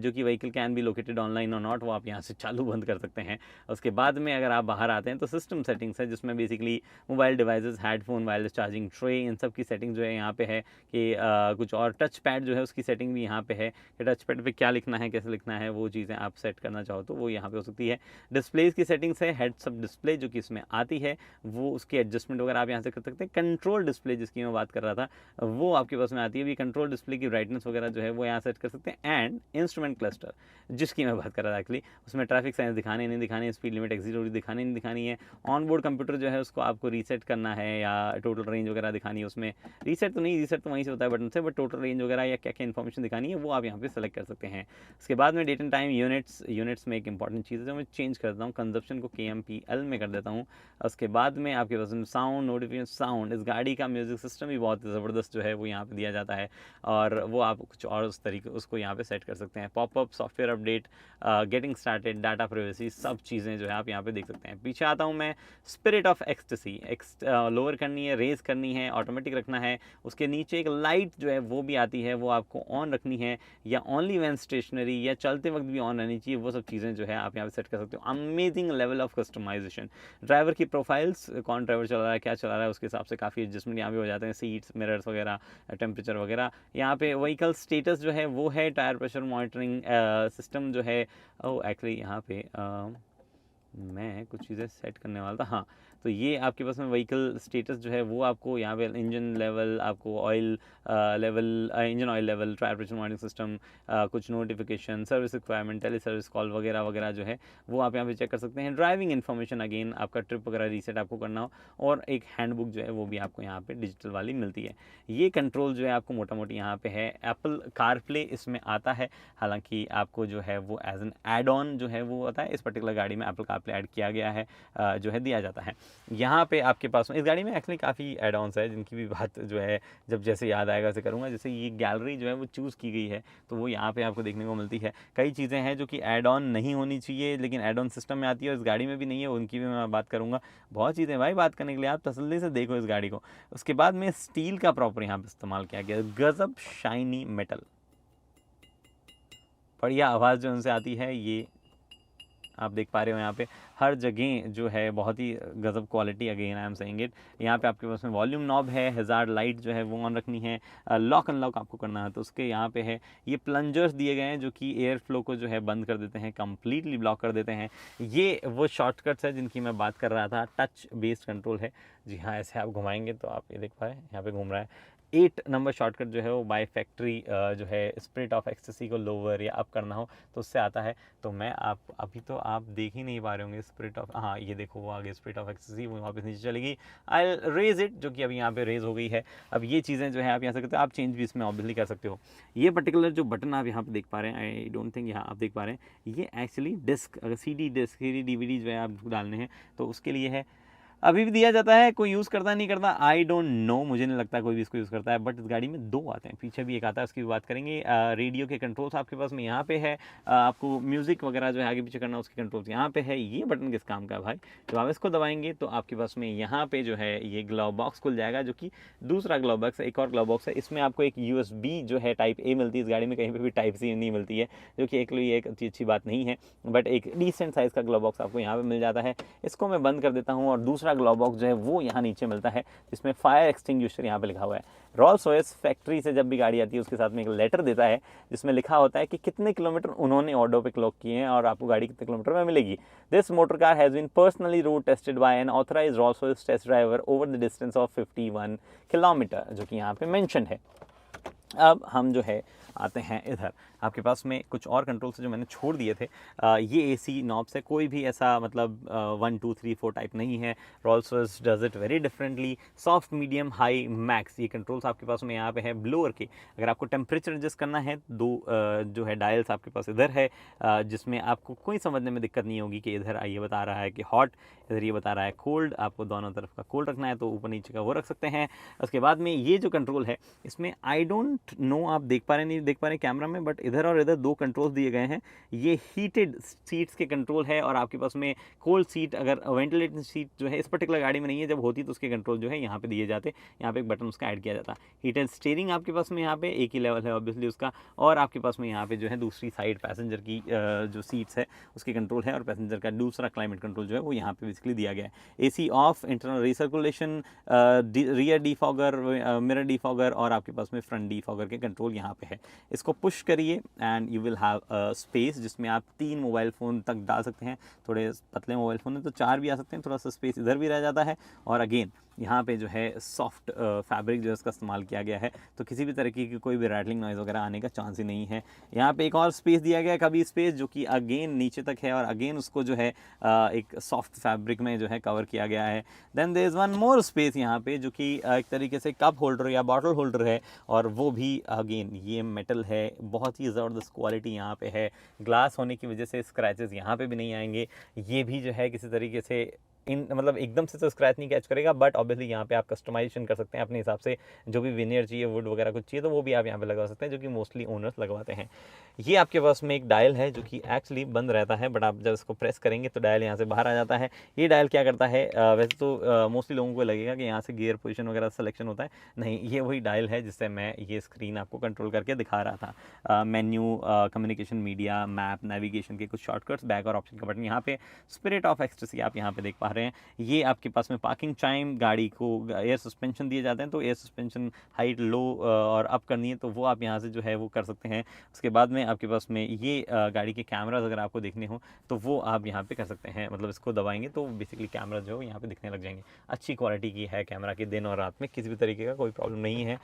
जो कि vehicle can be located online और नॉट, वो आप यहाँ से चालू बंद कर सकते हैं। उसके बाद में अगर आप बाहर आते हैं तो सिस्टम सेटिंग्स है जिसमें basically mobile devices, headphone, wireless charging tray, इन सब की सेटिंग जो है यहाँ पे है कि कुछ और टच पैड जो है उसकी सेटिंग भी यहाँ पे है कि टच पैड पे क्या लिखना है, कैसे लिखना है, वो चीज़ें आप सेट करना चाहो तो वो यहाँ पे हो सकती है। डिस्प्लेज की सेटिंग्स है, हेड्स अप डिस्प्ले जो कि इसमें आती है वो उसकी एडजस्टमेंट वगैरह आप यहाँ से कर सकते हैं। कंट्रोल डिस्प्ले जिसकी मैं बात कर रहा था वो आपके पास में आती है। भी कंट्रोल डिस्प्ले की ब्राइटनेस वगैरह जो है वो यहाँ सेट कर सकते हैं। एंड इंस्ट्रूमेंट क्लस्टर जिसकी मैं बात कर रहा था एक्चुअली, उसमें ट्रैफिक साइंस दिखाने नहीं दिखाने, स्पीड लिमिट एक्सिट दिखानी नहीं दिखानी है। ऑन बोर्ड कंप्यूटर जो है उसको आपको रीसेट करना है या टोटल रेंज वगैरह दिखानी है। उसमें रीसेट तो नहीं, रीसेट तो वहीं से होता है बटन से, बट टोटल रेंज वगैरह या क्या क्या इन्फॉर्मेशन दिखानी है वो आप यहाँ पे सेलेक्ट कर सकते हैं। उसके बाद में डेट एंड टाइम यूनिट्स में एक इंपॉर्टेंट चीज़ है जो मैं चेंज करता हूँ, कंजप्शन को KMPL में कर देता हूँ। उसके बाद में आपके पास साउंड नोटिफिकेशन, साउंड, इस गाड़ी का म्यूजिक सिस्टम भी बहुत ज़बरदस्त जो है वो यहाँ पे दिया जाता है और वो आप कुछ और उस तरीके उसको यहाँ पे सेट कर सकते हैं। Popup, software update, getting started, data privacy, सब चीज़ें जो है आप यहाँ पे देख सकते हैं। पीछे आता हूँ मैं, स्पिरिट ऑफ एक्सटेसी, लोअर करनी है, रेज करनी है, ऑटोमेटिक रखना है। उसके नीचे एक लाइट जो है वो भी आती है, वो आपको ऑन रखनी है या ओनली व्हेन स्टेशनरी या चलते वक्त भी ऑन रहनी चाहिए। वो सब चीज़ें जो है आप यहाँ पे सेट कर सकते हो। Amazing level of customization. Driver की प्रोफाइल्स, कौन ड्राइवर चला रहा है, क्या चला रहा है, उसके हिसाब से काफ़ी एडजस्टमेंट यहाँ पे हो जाते हैं। सीट्स, मिरर्स वगैरह, टेम्परेचर वगैरह। यहाँ पे व्हीकल स्टेटस जो है वो है, टायर प्रेशर मॉनिटरिंग सिस्टम जो है। एक्चुअली यहाँ पे मैं कुछ चीज़ें सेट करने वाला था। हाँ, तो ये आपके पास में व्हीकल स्टेटस जो है वो आपको यहाँ पे इंजन लेवल, आपको oil level, engine oil level, tyre pressure monitoring system, कुछ notification, service requirement, tele service call वगैरह वगैरह जो है वो आप यहाँ पे चेक कर सकते हैं। ड्राइविंग इन्फॉर्मेशन, अगेन आपका ट्रिप वगैरह रीसेट आपको करना हो, और एक हैंडबुक जो है वो भी आपको यहाँ पे डिजिटल वाली मिलती है। ये कंट्रोल जो है आपको मोटा मोटी यहाँ पे है। एप्पल कारप्ले इसमें आता है, हालांकि आपको जो है वो एज एन एड ऑन जो है वो आता है। इस पर्टिकुलर गाड़ी में एप्पल कारप्ले ऐड किया गया है, जो है दिया जाता है। यहाँ पे आपके पास इस गाड़ी में एक्चुअली काफ़ी एड ऑन्स है, जिनकी भी बात जो है जब जैसे याद आएगा वैसे करूँगा। जैसे ये गैलरी जो है वो चूज़ की गई है, तो वो यहाँ पे आपको देखने को मिलती है। कई चीज़ें हैं जो कि एड ऑन नहीं होनी चाहिए, लेकिन एड ऑन सिस्टम में आती है और इस गाड़ी में भी नहीं है, उनकी भी मैं बात करूँगा। बहुत चीज़ें भाई बात करने के लिए, आप तसल्ली से देखो इस गाड़ी को। उसके बाद में स्टील का प्रॉपर यहाँ पे इस्तेमाल किया गया, गजब शाइनी मेटल, बढ़िया आवाज़ जो उनसे आती है, ये आप देख पा रहे हो। यहाँ पे हर जगह जो है बहुत ही गजब quality, again I am saying it. यहाँ पे आपके पास में वॉल्यूम नॉब है, हज़ार्ड लाइट जो है वो ऑन रखनी है, लॉक अनलॉक आपको करना है तो उसके यहाँ पे है। ये प्लंजर्स दिए गए हैं जो कि एयर फ्लो को जो है बंद कर देते हैं, कम्प्लीटली ब्लॉक कर देते हैं। ये वो शॉर्टकट्स है जिनकी मैं बात कर रहा था, टच बेस्ड कंट्रोल है। जी हाँ, ऐसे आप घुमाएंगे तो आप ये देख पाए यहाँ पे घूम रहा है। 8 नंबर शॉर्टकट जो है वो बाय फैक्ट्री जो है स्पिरिट ऑफ एक्सटेसी को लोअर या अप करना हो तो उससे आता है। तो मैं आप अभी तो आप देख ही नहीं पा रहे होंगे स्पिरिट ऑफ, हाँ ये देखो वो आगे स्पिरिट ऑफ एक्सटेसी, वो वापस नीचे चलेगी। आई रेज इट, जो कि अभी यहाँ पे रेज हो गई है। अब ये चीज़ें जो है आप यहाँ से करते हो, आप चेंज भी इसमें ऑब्वियसली कर सकते हो। ये पर्टिकुलर जो बटन आप यहाँ पे देख पा रहे हैं, आई डोंट थिंक यहाँ आप देख पा रहे हैं, ये एक्चुअली डिस्क, अगर CD डिस्क, CD DVD जो है आप डालने हैं तो उसके लिए है। अभी भी दिया जाता है, कोई यूज़ करता नहीं करता आई डोंट नो, मुझे नहीं लगता कोई भी इसको यूज़ करता है। बट इस गाड़ी में 2 आते हैं, पीछे भी एक आता है, उसकी भी बात करेंगे। रेडियो के कंट्रोल्स आपके पास में यहाँ पे है। आपको म्यूज़िक वगैरह जो है आगे पीछे करना, उसके कंट्रोल्स यहाँ पे है। ये बटन किस काम का है भाई, जब आप इसको दबाएंगे तो आपके पास में यहाँ पे जो है ये ग्लव बॉक्स खुल जाएगा, जो कि दूसरा ग्लव बॉक्स है, एक और ग्लव बॉक्स है। इसमें आपको एक USB जो है टाइप A मिलती है, इस गाड़ी में कहीं पर भी टाइप C नहीं मिलती है, जो कि एक लिए एक अच्छी बात नहीं है। बट एक डिसेंट साइज़ का ग्लव बॉक्स आपको यहाँ पर मिल जाता है। इसको मैं बंद कर देता हूँ और दूसरा ग्लव बॉक्स जो है वो यहाँ नीचे मिलता है, जिसमें फायर एक्सटिंग्विशर यहाँ पे लिखा हुआ है। रॉल्स रॉयस फैक्ट्री से जब भी गाड़ी आती है उसके साथ में एक लेटर देता है जिसमें लिखा होता है कि कितने किलोमीटर उन्होंने ऑर्डर पे क्लॉक किए हैं और आपको गाड़ी कितने किलोमीटर में मिलेगी। This motor car has been personally road tested by an authorised Rolls Royce test driver over the distance of 51 kilometre, जो कि यहाँ पे मेंशन है। अब हम जो है आते हैं इधर, आपके पास में कुछ और कंट्रोल्स जो मैंने छोड़ दिए थे। ये AC नॉब से कोई भी ऐसा मतलब 1 2 3 4 टाइप नहीं है। Rolls Royce does it very differently. Soft, medium, high, max, ये कंट्रोल्स आपके पास में यहाँ पे है। ब्लोअर के अगर आपको टेम्परेचर एडजस्ट करना है, 2 जो है डायल्स आपके पास इधर है, जिसमें आपको कोई समझने में दिक्कत नहीं होगी कि इधर ये बता रहा है कि हॉट, इधर ये बता रहा है कोल्ड। आपको दोनों तरफ का कोल्ड रखना है तो ऊपर नीचे का वो रख सकते हैं। उसके बाद में ये जो कंट्रोल है इसमें आई डोंट नो आप देख पा रहे नहीं देख पा रहे कैमरा में, बट इधर और इधर 2 कंट्रोल्स दिए गए हैं। ये हीटेड सीट्स के कंट्रोल है और आपके पास में कोल्ड सीट, अगर वेंटिलेटेड सीट जो है इस पर्टिकुलर गाड़ी में नहीं है, जब होती तो उसके कंट्रोल जो है यहाँ पे दिए जाते, यहाँ पे एक बटन उसका ऐड किया जाता। हीटेड स्टीयरिंग आपके पास में यहाँ पे एक ही लेवल है ऑब्वियसली उसका, और आपके पास में यहाँ पे जो है दूसरी साइड पैसेंजर की जो सीट्स है उसके कंट्रोल है, और पैसेंजर का दूसरा क्लाइमेट कंट्रोल जो है वो यहाँ पे बेसिकली दिया गया है। AC of, internal recirculation, rear defogger, mirror defogger, और आपके पास में फ्रंट डीफॉगर के कंट्रोल यहाँ पे है। इसको पुश करिए and you will have space, जिसमें आप 3 मोबाइल फ़ोन तक डाल सकते हैं। थोड़े पतले मोबाइल फ़ोन है तो 4 भी आ सकते हैं, थोड़ा सा स्पेस इधर भी रह जाता है। और अगेन यहाँ पे जो है सॉफ्ट फैब्रिक जो है उसका इस्तेमाल किया गया है, तो किसी भी तरीके की कोई भी रैटलिंग नॉइज़ वगैरह आने का चांस ही नहीं है। यहाँ पे एक और स्पेस दिया गया है, कभी स्पेस, जो कि अगेन नीचे तक है, और अगेन उसको जो है एक सॉफ्ट फैब्रिक में जो है कवर किया गया है। Then there is one more space यहाँ पे, जो कि एक तरीके से कप होल्डर या बॉटल होल्डर है, और वो भी अगेन ये मेटल है, बहुत ही ज़बरदस्त क्वालिटी यहाँ पे है। ग्लास होने की वजह से स्क्रैचेस यहाँ पे भी नहीं आएंगे। ये भी जो है किसी तरीके से मतलब एकदम से तो स्क्रैच नहीं कैच करेगा, बट ऑब्वियसली यहाँ पे आप कस्टमाइजेशन कर सकते हैं अपने हिसाब से, जो भी विनियर चाहिए, वुड वगैरह कुछ चाहिए तो वो भी आप यहाँ पे लगा सकते हैं, जो कि मोस्टली ओनर्स लगवाते हैं। ये आपके पास में एक डायल है जो कि एक्चुअली बंद रहता है, बट आप जब इसको प्रेस करेंगे तो डायल यहाँ से बाहर आ जाता है। ये डायल क्या करता है, वैसे तो मोस्टली लोगों को लगेगा कि यहाँ से गियर पोजिशन वगैरह सिलेक्शन होता है, नहीं, ये वही डायल है जिससे मैं ये स्क्रीन आपको कंट्रोल करके दिखा रहा था। Menu, communication, media, map, navigation के कुछ शॉर्टकट्स, बैक और ऑप्शन का बटन यहाँ पे, स्पिरिट ऑफ एक्सटेसी आप यहाँ पे देख पा रहे हैं। ये आपके पास में पार्किंग चाइम, गाड़ी को एयर सस्पेंशन दिए जाते हैं, तो एयर सस्पेंशन हाइट लो और अप करनी है तो वो आप यहाँ से जो है वो कर सकते हैं। उसके बाद में आपके पास में ये गाड़ी के कैमराज अगर आपको देखने हो तो वो आप यहाँ पे कर सकते हैं, मतलब इसको दबाएंगे तो बेसिकली कैमरा जो है यहाँ पे दिखने लग जाएंगे। अच्छी क्वालिटी की है कैमरा की, दिन और रात में किसी भी तरीके का कोई प्रॉब्लम नहीं है।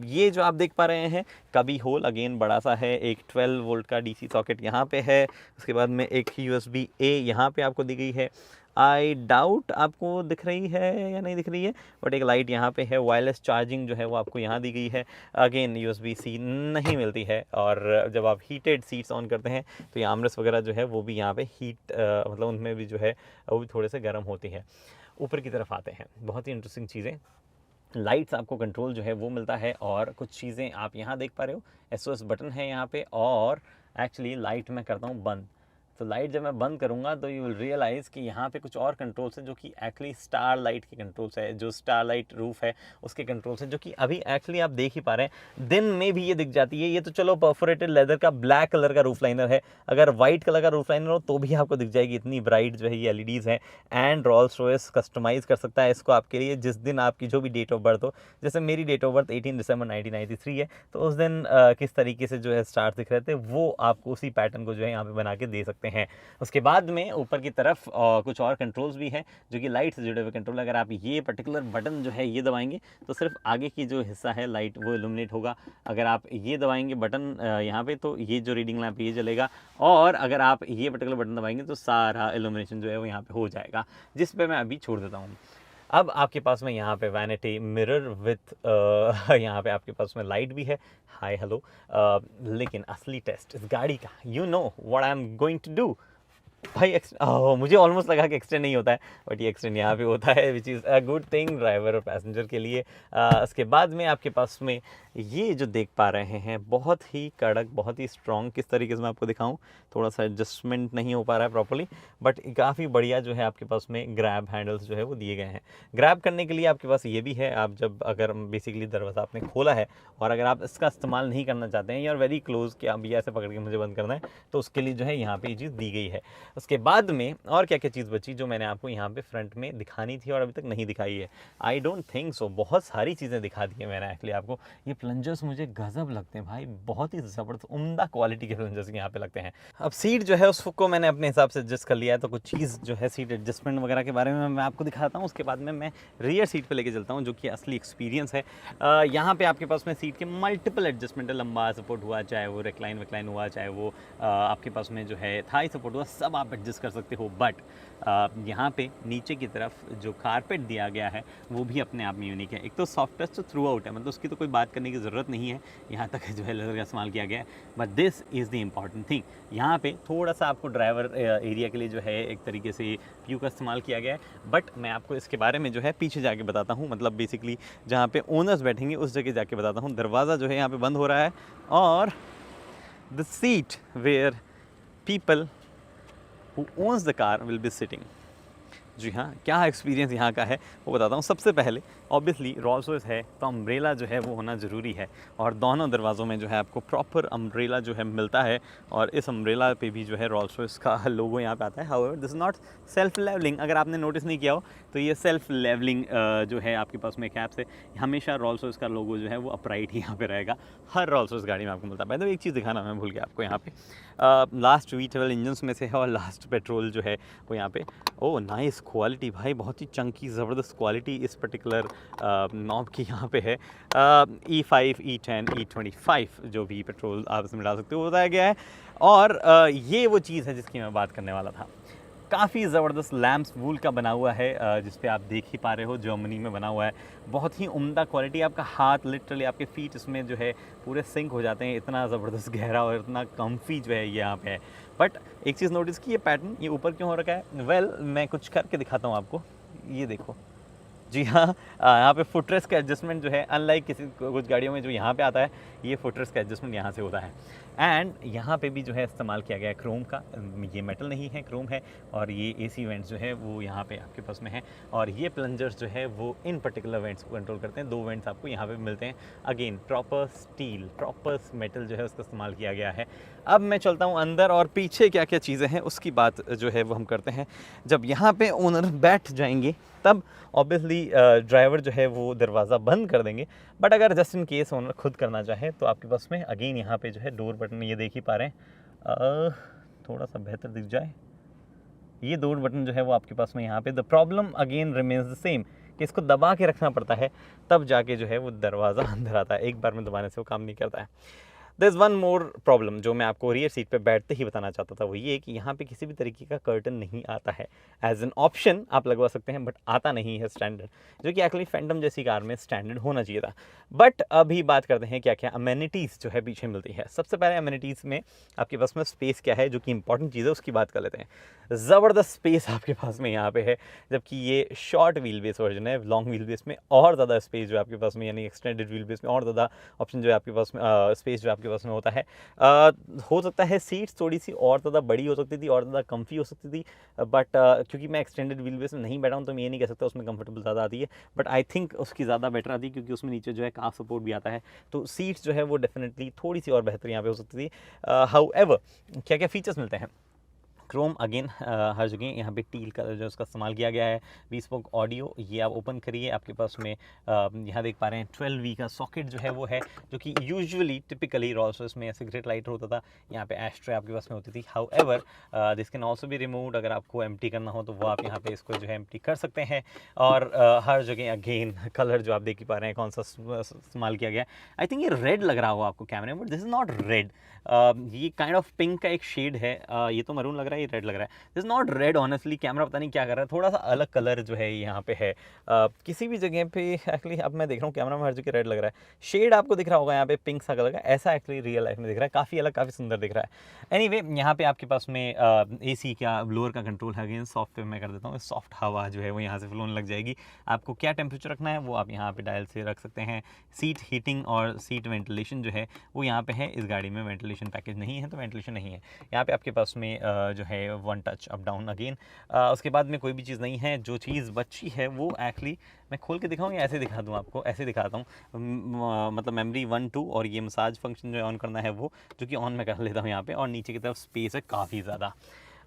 ये जो आप देख पा रहे हैं कभी होल अगेन बड़ा सा है, एक 12 वोल्ट का DC सॉकेट यहाँ पे है, उसके बाद में एक USB-A यहाँ पे आपको दी गई है। आई डाउट आपको दिख रही है या नहीं दिख रही है, बट एक लाइट यहाँ पे है। वायरलेस चार्जिंग जो है वो आपको यहाँ दी गई है। अगेन USB-C नहीं मिलती है, और जब आप हीटेड सीट्स ऑन करते हैं तो ये आर्मरेस्ट वगैरह जो है वो भी यहाँ पे हीट मतलब उनमें भी जो है वो भी थोड़े से गर्म होती है। ऊपर की तरफ आते हैं, बहुत ही इंटरेस्टिंग चीज़ें, लाइट्स आपको कंट्रोल जो है वो मिलता है, और कुछ चीज़ें आप यहाँ देख पा रहे हो, SOS बटन है यहाँ पे, और एक्चुअली लाइट मैं करता हूँ बंद, तो लाइट जब मैं बंद करूँगा तो यू विल रियलाइज़ कि यहाँ पे कुछ और कंट्रोल्स हैं जो कि एक्चुअली स्टार लाइट के कंट्रोल्स है, जो स्टार लाइट रूफ है उसके कंट्रोल्स हैं, जो कि अभी एक्चुअली आप देख ही पा रहे हैं दिन में भी ये दिख जाती है। ये तो चलो परफोरेटेड लेदर का ब्लैक कलर का रूफ लाइनर है, अगर वाइट कलर का रूफ लाइनर हो तो भी आपको दिख जाएगी, इतनी ब्राइट जो है ये LEDs हैं। एंड रॉल्स रॉयस कस्टमाइज़ कर सकता है इसको आपके लिए, जिस दिन आपकी जो भी डेट ऑफ बर्थ हो, जैसे मेरी डेट ऑफ बर्थ 18 दिसंबर 1993 है, तो उस दिन किस तरीके से जो है स्टार्स दिख रहे थे वो आपको उसी पैटर्न को जो है यहाँ पे बना के दे सकते हैं। उसके बाद में ऊपर की तरफ कुछ और कंट्रोल्स भी हैं जो कि लाइट से जुड़े हुए कंट्रोल। अगर आप ये पर्टिकुलर बटन जो है ये दबाएंगे तो सिर्फ आगे की जो हिस्सा है लाइट वो इल्यूमिनेट होगा। अगर आप ये दबाएंगे बटन यहाँ पे तो ये जो रीडिंग लैंप ये जलेगा, और अगर आप ये पर्टिकुलर बटन दबाएंगे तो सारा इल्यूमिनेशन जो है वो यहाँ पे हो जाएगा, जिस पे मैं अभी छोड़ देता हूँ। अब आपके पास में यहाँ पे वैनिटी मिरर विथ यहाँ पे आपके पास में लाइट भी है, हाय हेलो। लेकिन असली टेस्ट इस गाड़ी का, you know what I am going to do भाई। मुझे ऑलमोस्ट लगा कि एक्सटेंड नहीं होता है, बट ये एक्सटेंड यहाँ पे होता है, which is a good thing driver और पैसेंजर के लिए। उसके बाद में आपके पास में ये जो देख पा रहे हैं बहुत ही कड़क, बहुत ही स्ट्रॉन्ग, किस तरीके से मैं आपको दिखाऊं, थोड़ा सा एडजस्टमेंट नहीं हो पा रहा है प्रॉपर्ली, बट काफ़ी बढ़िया जो है आपके पास में ग्रैब हैंडल्स जो है वो दिए गए हैं। ग्रैब करने के लिए आपके पास ये भी है, आप जब अगर बेसिकली दरवाज़ा आपने खोला है और अगर आप इसका इस्तेमाल नहीं करना चाहते हैं, या वेरी क्लोज कि आप ये ऐसे पकड़ के मुझे बंद करना है, तो उसके लिए जो है यहाँ पे ये चीज़ दी गई है। उसके बाद में और क्या क्या चीज़ बची जो मैंने आपको यहाँ पे फ्रंट में दिखानी थी और अभी तक नहीं दिखाई है, आई डोंट थिंक सो, बहुत सारी चीज़ें दिखा दी है मैंने एक्चुअली आपको। ये प्लंजर्स मुझे गजब लगते हैं भाई, बहुत ही ज़बरदस्त उम्दा क्वालिटी के प्लंजर्स यहाँ पे लगते हैं। अब सीट जो है उसको मैंने अपने हिसाब से एडजस्ट कर लिया है, तो कुछ चीज़ जो है सीट एडजस्टमेंट वगैरह के बारे में मैं आपको दिखाता हूँ। उसके बाद में मैं रियर सीट पे लेके चलता हूँ, जो कि असली एक्सपीरियंस है। यहाँ पे आपके पास में सीट के मल्टीपल एडजस्टमेंट है, लंबा सपोर्ट हुआ, चाहे वो रिक्लाइन विक्लाइन हुआ, चाहे वो आपके पास में जो है थाई सपोर्ट हुआ, सब आप एडजस्ट कर सकते हो। बट यहाँ पे नीचे की तरफ जो कारपेट दिया गया है वो भी अपने आप में यूनिक है। एक तो सॉफ्ट टच तो थ्रू आउट है, मतलब उसकी तो कोई बात करने की ज़रूरत नहीं है, यहाँ तक जो है लेदर का इस्तेमाल किया गया है। But this is the important thing, यहाँ पे थोड़ा सा आपको ड्राइवर एरिया के लिए जो है एक तरीके से व्यू का इस्तेमाल किया गया है। बट मैं आपको इसके बारे में जो है पीछे जाके बताता हूँ, मतलब बेसिकली जहाँ पे ओनर्स बैठेंगे उस जगह जाके बताता हूँ। दरवाज़ा जो है यहाँ पे बंद हो रहा है, और the seat where people who owns the car will be sitting। जी हाँ, क्या एक्सपीरियंस यहाँ का है वो बताता हूँ। सबसे पहले ऑब्वियसली रॉल्स रॉयस है तो अम्ब्रेला जो है वो होना ज़रूरी है, और दोनों दरवाज़ों में जो है आपको प्रॉपर अम्ब्रेला जो है मिलता है, और इस अम्ब्रेला पे भी जो है रॉल्स रॉयस का लोगो यहाँ पे आता है। However this is not self levelling, अगर आपने नोटिस नहीं किया हो तो ये सेल्फ लेवलिंग जो है आपके पास में कैप से हमेशा रॉल्स रॉयस का लोगो जो है वो अपराइट ही यहाँ पे रहेगा, हर रॉल्स रॉयस गाड़ी में आपको मिलता है। तो एक चीज़ दिखाना मैं भूल गया आपको, यहाँ पे लास्ट V12 इंजन्स में से है और लास्ट पेट्रोल जो है वो यहाँ पे। ओह नाइस क्वालिटी भाई, बहुत ही चंकी ज़बरदस्त क्वालिटी इस पर्टिकुलर नॉब की यहाँ पे है। E5, E10, E25 जो भी पेट्रोल आप इसमें डाल सकते हो बताया गया है। और ये वो चीज़ है जिसकी मैं बात करने वाला था, काफ़ी ज़बरदस्त लैम्प्स वूल का बना हुआ है, जिस पे आप देख ही पा रहे हो जर्मनी में बना हुआ है, बहुत ही उम्दा क्वालिटी। आपका हाथ लिटरली आपके फीट इसमें जो है पूरे सिंक हो जाते हैं, इतना ज़बरदस्त गहरा और इतना कम्फी जो है ये यहाँ पे है। बट एक चीज़ नोटिस की, ये पैटर्न ये ऊपर क्यों हो रखा है, वेल मैं कुछ करके दिखाता हूँ आपको। ये देखो, जी हाँ, यहाँ पे फुटरेस्ट का एडजस्टमेंट जो है अनलाइक किसी कुछ गाड़ियों में जो यहाँ पे आता है, ये फुटरेस्ट का एडजस्टमेंट यहाँ से होता है। एंड यहाँ पे भी जो है इस्तेमाल किया गया है क्रोम का, ये मेटल नहीं है, क्रोम है। और ये एसी वेंट्स जो है वो यहाँ पे आपके पास में है। और ये प्लंजर्स जो है वो इन पर्टिकुलर वेंट्स को कंट्रोल करते हैं। 2 वेंट्स आपको यहाँ पे मिलते हैं। Again proper steel, proper metal जो है उसका इस्तेमाल किया गया है। अब मैं चलता हूँ अंदर और पीछे क्या क्या चीज़ें हैं उसकी बात जो है वो हम करते हैं। जब यहाँ पे ओनर बैठ जाएंगे तब ऑब्वियसली ड्राइवर जो है वो दरवाज़ा बंद कर देंगे। बट अगर जस्ट इन केस ओनर खुद करना चाहे तो आपके पास में अगेन यहाँ पे जो है डोर बटन, ये देख ही पा रहे हैं, थोड़ा सा बेहतर दिख जाए, ये डोर बटन जो है वो आपके पास में यहाँ पे। The problem again remains the same कि इसको दबा के रखना पड़ता है, तब जाके जो है वो दरवाज़ा अंदर आता है। एक बार में दबाने से वो काम नहीं करता है। There is one more problem जो मैं आपको रियर सीट पे बैठते ही बताना चाहता था, वो ये कि यहाँ पे किसी भी तरीके का कर्टन नहीं आता है। एज एन ऑप्शन आप लगवा सकते हैं, बट आता नहीं है स्टैंडर्ड, जो कि एक्चुअली फैंटम जैसी कार में स्टैंडर्ड होना चाहिए था। बट अभी बात करते हैं क्या क्या अमेनिटीज़ जो है पीछे मिलती है। सबसे पहले अमेनिटीज़ में आपके पास में स्पेस क्या है, जो कि इंपॉर्टेंट चीज़ है, उसकी बात कर लेते हैं। ज़बरदस्त स्पेस आपके पास में यहाँ पे है, जबकि ये शॉर्ट व्हील बेस वर्जन है। लॉन्ग व्हील बेस में और ज़्यादा स्पेस जो है आपके पास में, यानी एक्सटेंडेड व्हील बेस में और ज़्यादा ऑप्शन जो है आपके पास में, स्पेस जो आपके पास में होता है। हो सकता है सीट्स थोड़ी सी और ज़्यादा बड़ी हो सकती थी, और ज़्यादा कम्फी हो सकती थी, बट क्योंकि मैं एक्सटेंडेड व्हील बेस में नहीं बैठा हूँ तो मैं ये नहीं कह सकता उसमें कंफर्टेबल ज़्यादा आती है। बट आई थिंक उसकी ज़्यादा बेटर आती है, क्योंकि उसमें नीचे जो है काफ सपोर्ट भी आता है। तो सीट्स जो है वो डेफिनेटली थोड़ी सी और बेहतर यहाँ पे हो सकती थी। हाउएवर क्या क्या फीचर्स मिलते हैं। क्रोम अगेन हर जगह यहाँ पे टील कलर जो उसका इस्तेमाल किया गया है। bespoke ऑडियो, ये आप ओपन करिए, आपके पास में यहाँ देख पा रहे हैं 12V का सॉकेट जो है वो है, जो कि यूजुअली टिपिकली रॉल्स रॉयस में सिगरेट लाइटर होता था। यहाँ पे एश ट्रे आपके पास में होती थी। However this can also be removed, अगर आपको एम्प्टी करना हो तो वो आप यहाँ पे इसको जो है एम्प्टी कर सकते हैं। और हर जगह अगेन कलर जो आप देख ही पा रहे हैं कौन सा इस्तेमाल किया गया है। आई थिंक ये रेड लग रहा होगा आपको कैमरे में, but this is not red. ये काइंड ऑफ पिंक का एक शेड है। ये तो मरून लग रहा है, ये रेड लग रहा है। This is not red honestly, camera पता नहीं क्या कर रहा है, थोड़ा सा अलग कलर जो है यहाँ पे है। किसी भी जगह पे एक्चुअली अब मैं देख रहा हूँ कैमरा में हर जगह रेड लग रहा है, शेड आपको दिख रहा होगा यहाँ पे पिंक सा कलर का, ऐसा एक्चुअली रियल लाइफ में दिख रहा है, काफ़ी अलग, काफ़ी सुंदर दिख रहा है। एनीवे यहाँ पे आपके पास में AC का ब्लोअर का कंट्रोल है। अगेन सॉफ्ट पे मैं कर देता हूँ, सॉफ्ट हवा जो है वो यहाँ से फ्लोन लग जाएगी। आपको क्या टेम्परेचर रखना है वो आप यहाँ पे डायल से रख सकते हैं। सीट हीटिंग और सीट वेंटिलेशन जो है वो यहाँ पे है। इस गाड़ी में वेंटिलेशन पैकेज नहीं है तो वेंटिलेशन नहीं है। यहाँ पे आपके पास में जो है one touch up down again. उसके बाद में कोई भी चीज़ नहीं है। जो चीज़ बची है वो एक्चुअली मैं खोल के दिखाऊँ या ऐसे दिखा दूँ आपको, ऐसे दिखाता हूँ। मतलब मेमोरी 1 2 और ये मसाज फंक्शन जो है ऑन करना है वो, जो कि ऑन मैं कर लेता हूँ यहाँ पे। और नीचे की तरफ स्पेस है काफ़ी ज़्यादा।